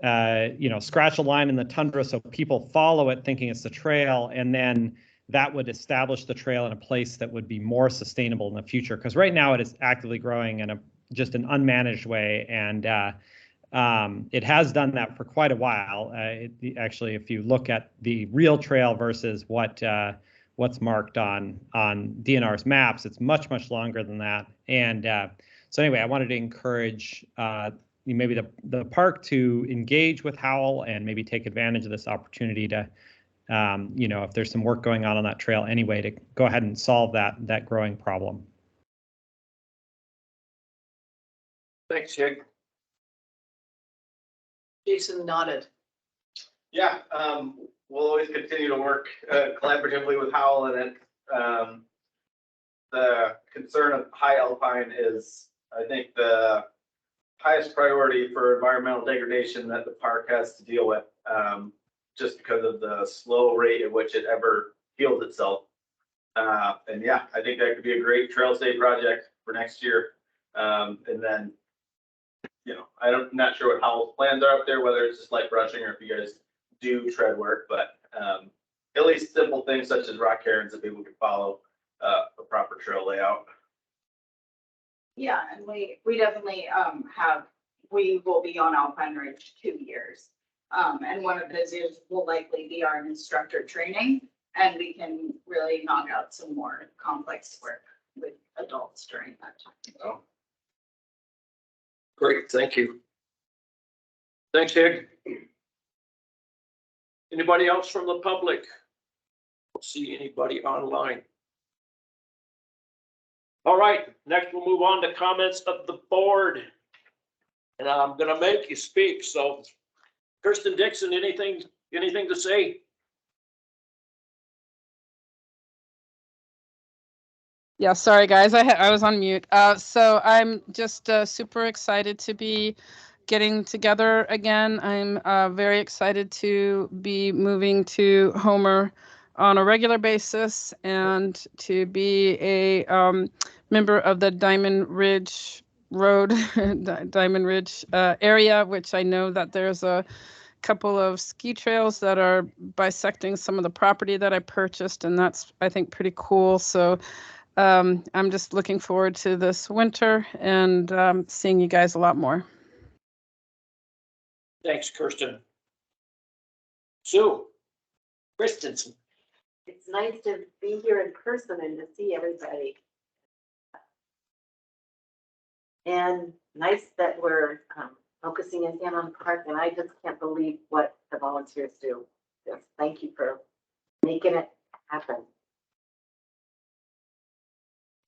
scratch a line in the tundra so people follow it thinking it's the trail, and then that would establish the trail in a place that would be more sustainable in the future. Because right now it is actively growing in just an unmanaged way, and it has done that for quite a while. Actually, if you look at the real trail versus what's marked on DNR's maps, it's much longer than that. And so anyway, I wanted to encourage maybe the park to engage with Howell and maybe take advantage of this opportunity to, if there's some work going on that trail anyway, to go ahead and solve that growing problem. Thanks, Jake. Jason nodded. Yeah, we'll always continue to work collaboratively with Howell, and it, the concern of high alpine is, I think, the highest priority for environmental degradation that the park has to deal with, just because of the slow rate at which it ever heals itself. And yeah, I think that could be a great trail stay project for next year. And then, I'm not sure what Howell's plans are up there, whether it's just light brushing or if you guys do tread work, but at least simple things such as rock cairns that people can follow a proper trail layout. Yeah, and we definitely we will be on Alpine Ridge 2 years. And one of those years will likely be our instructor training, and we can really knock out some more complex work with adults during that time. Oh. Great, thank you. Thanks, Hig. Anybody else from the public? Don't see anybody online. All right, next we'll move on to comments of the board. And I'm gonna make you speak, so Kirsten Dixon, anything to say? Yeah, sorry guys, I was on mute. So I'm just super excited to be getting together again. I'm very excited to be moving to Homer on a regular basis and to be a member of the Diamond Ridge Road, Diamond Ridge area, which I know that there's a couple of ski trails that are bisecting some of the property that I purchased, and that's, I think, pretty cool. So I'm just looking forward to this winter and seeing you guys a lot more. Thanks, Kirsten. Sue Christensen. It's nice to be here in person and to see everybody. And nice that we're focusing again on the park, and I just can't believe what the volunteers do. Just thank you for making it happen.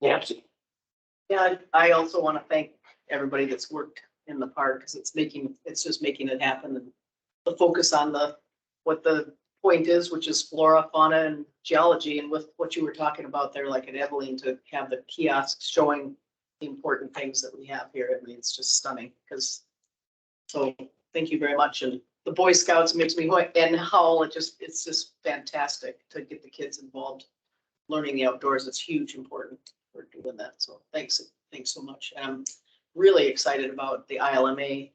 Nancy. Yeah, I also want to thank everybody that's worked in the park, because it's just making it happen. And the focus on what the point is, which is flora, fauna, and geology, and with what you were talking about there, like at Evelyn, to have the kiosks showing the important things that we have here. I mean, it's just stunning. So thank you very much. And the Boy Scouts makes me, and Howell, it's just fantastic to get the kids involved, learning the outdoors. It's huge, important for doing that. So thanks so much. And I'm really excited about the ILMA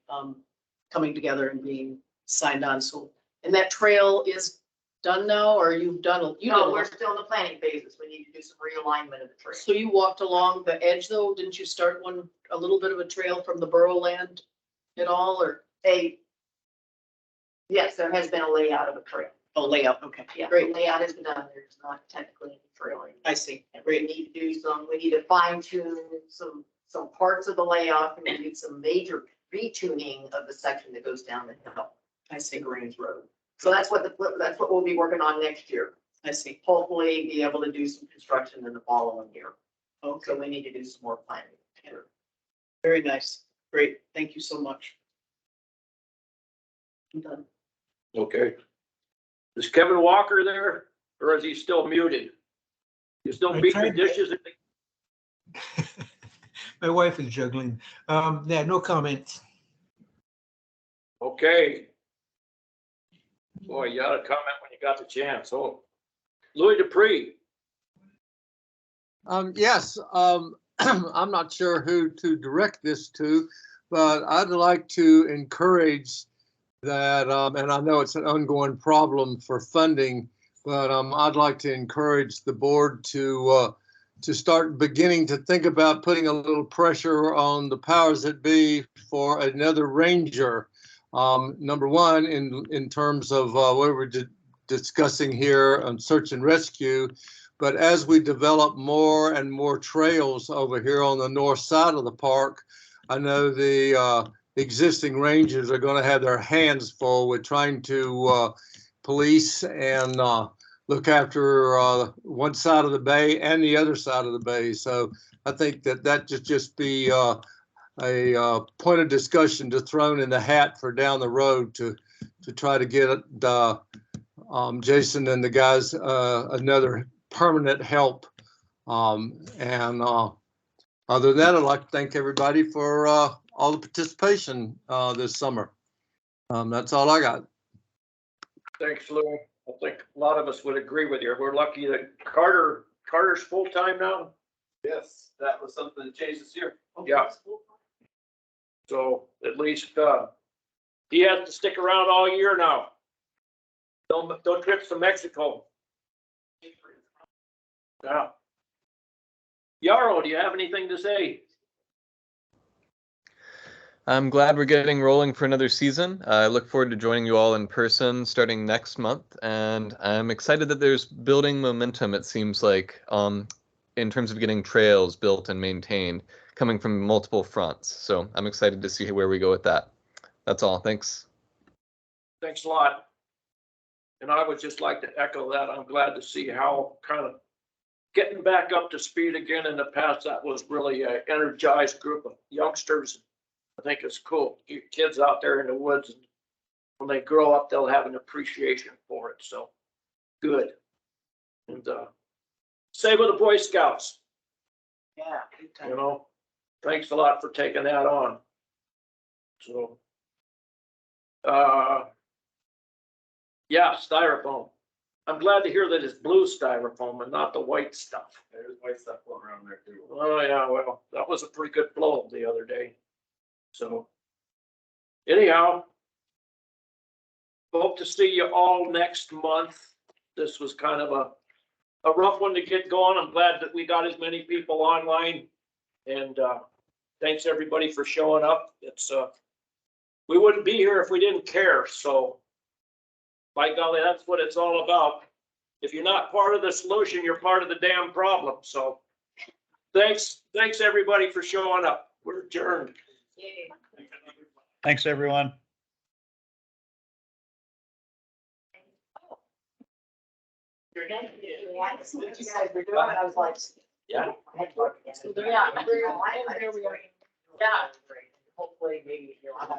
coming together and being signed on. So, and that trail is done now, or you've done? No, we're still in the planning phases. We need to do some realignment of the trail. So you walked along the edge though? Didn't you start a little bit of a trail from the borough land at all, or? Yes, there has been a layout of a trail. Oh, layout, okay. Yeah, Great. the layout has been done. There's not technically any trailing. I see. And we need to do we need to fine tune some parts of the layout, and we need some major retuning of the section that goes down the hill. I see. Greens Road. So that's what we'll be working on next year. I see. Hopefully be able to do some construction in the following year. Okay. So we need to do some more planning. Very nice. Great. Thank you so much. I'm done. Okay. Is Kevin Walker there, or is he still muted? You still beating the dishes? My wife is juggling. Yeah, no comments. Okay. Boy, you ought to comment when you got the chance. Oh, Louis Dupree. Yes, I'm not sure who to direct this to, but I'd like to encourage that, and I know it's an ongoing problem for funding, but I'd like to encourage the board to start beginning to think about putting a little pressure on the powers that be for another ranger. Number one, in terms of what we're discussing here on search and rescue, but as we develop more and more trails over here on the north side of the park, I know the existing rangers are going to have their hands full with trying to police and look after one side of the bay and the other side of the bay. So I think that just be a point of discussion to thrown in the hat for down the road to try to get Jason and the guys another permanent help. And other than that, I'd like to thank everybody for all the participation this summer. That's all I got. Thanks, Lou. I think a lot of us would agree with you. We're lucky that Carter's full-time now. Yes, that was something that changed this year. Yeah. So at least he has to stick around all year now. No trips to Mexico. Yeah. Yarrow, do you have anything to say? I'm glad we're getting rolling for another season. I look forward to joining you all in person starting next month, and I'm excited that there's building momentum, it seems like, in terms of getting trails built and maintained, coming from multiple fronts. So I'm excited to see where we go with that. That's all. Thanks. Thanks a lot. And I would just like to echo that. I'm glad to see how kind of getting back up to speed again. In the past, that was really an energized group of youngsters. I think it's cool. Keep kids out there in the woods. And when they grow up, they'll have an appreciation for it. So good. And same with the Boy Scouts. Yeah. You know, thanks a lot for taking that on. So, yeah, styrofoam. I'm glad to hear that it's blue styrofoam and not the white stuff. There's white stuff floating around there too. Oh, yeah, well, that was a pretty good blow the other day. So anyhow, hope to see you all next month. This was kind of a rough one to get going. I'm glad that we got as many people online, and thanks everybody for showing up. It's we wouldn't be here if we didn't care. So by golly, that's what it's all about. If you're not part of the solution, you're part of the damn problem. So thanks everybody for showing up. We're adjourned. Thanks, everyone. You're done. Yeah, I see what you guys were doing. I was like. Yeah. Yeah. Yeah. Hopefully maybe you'll have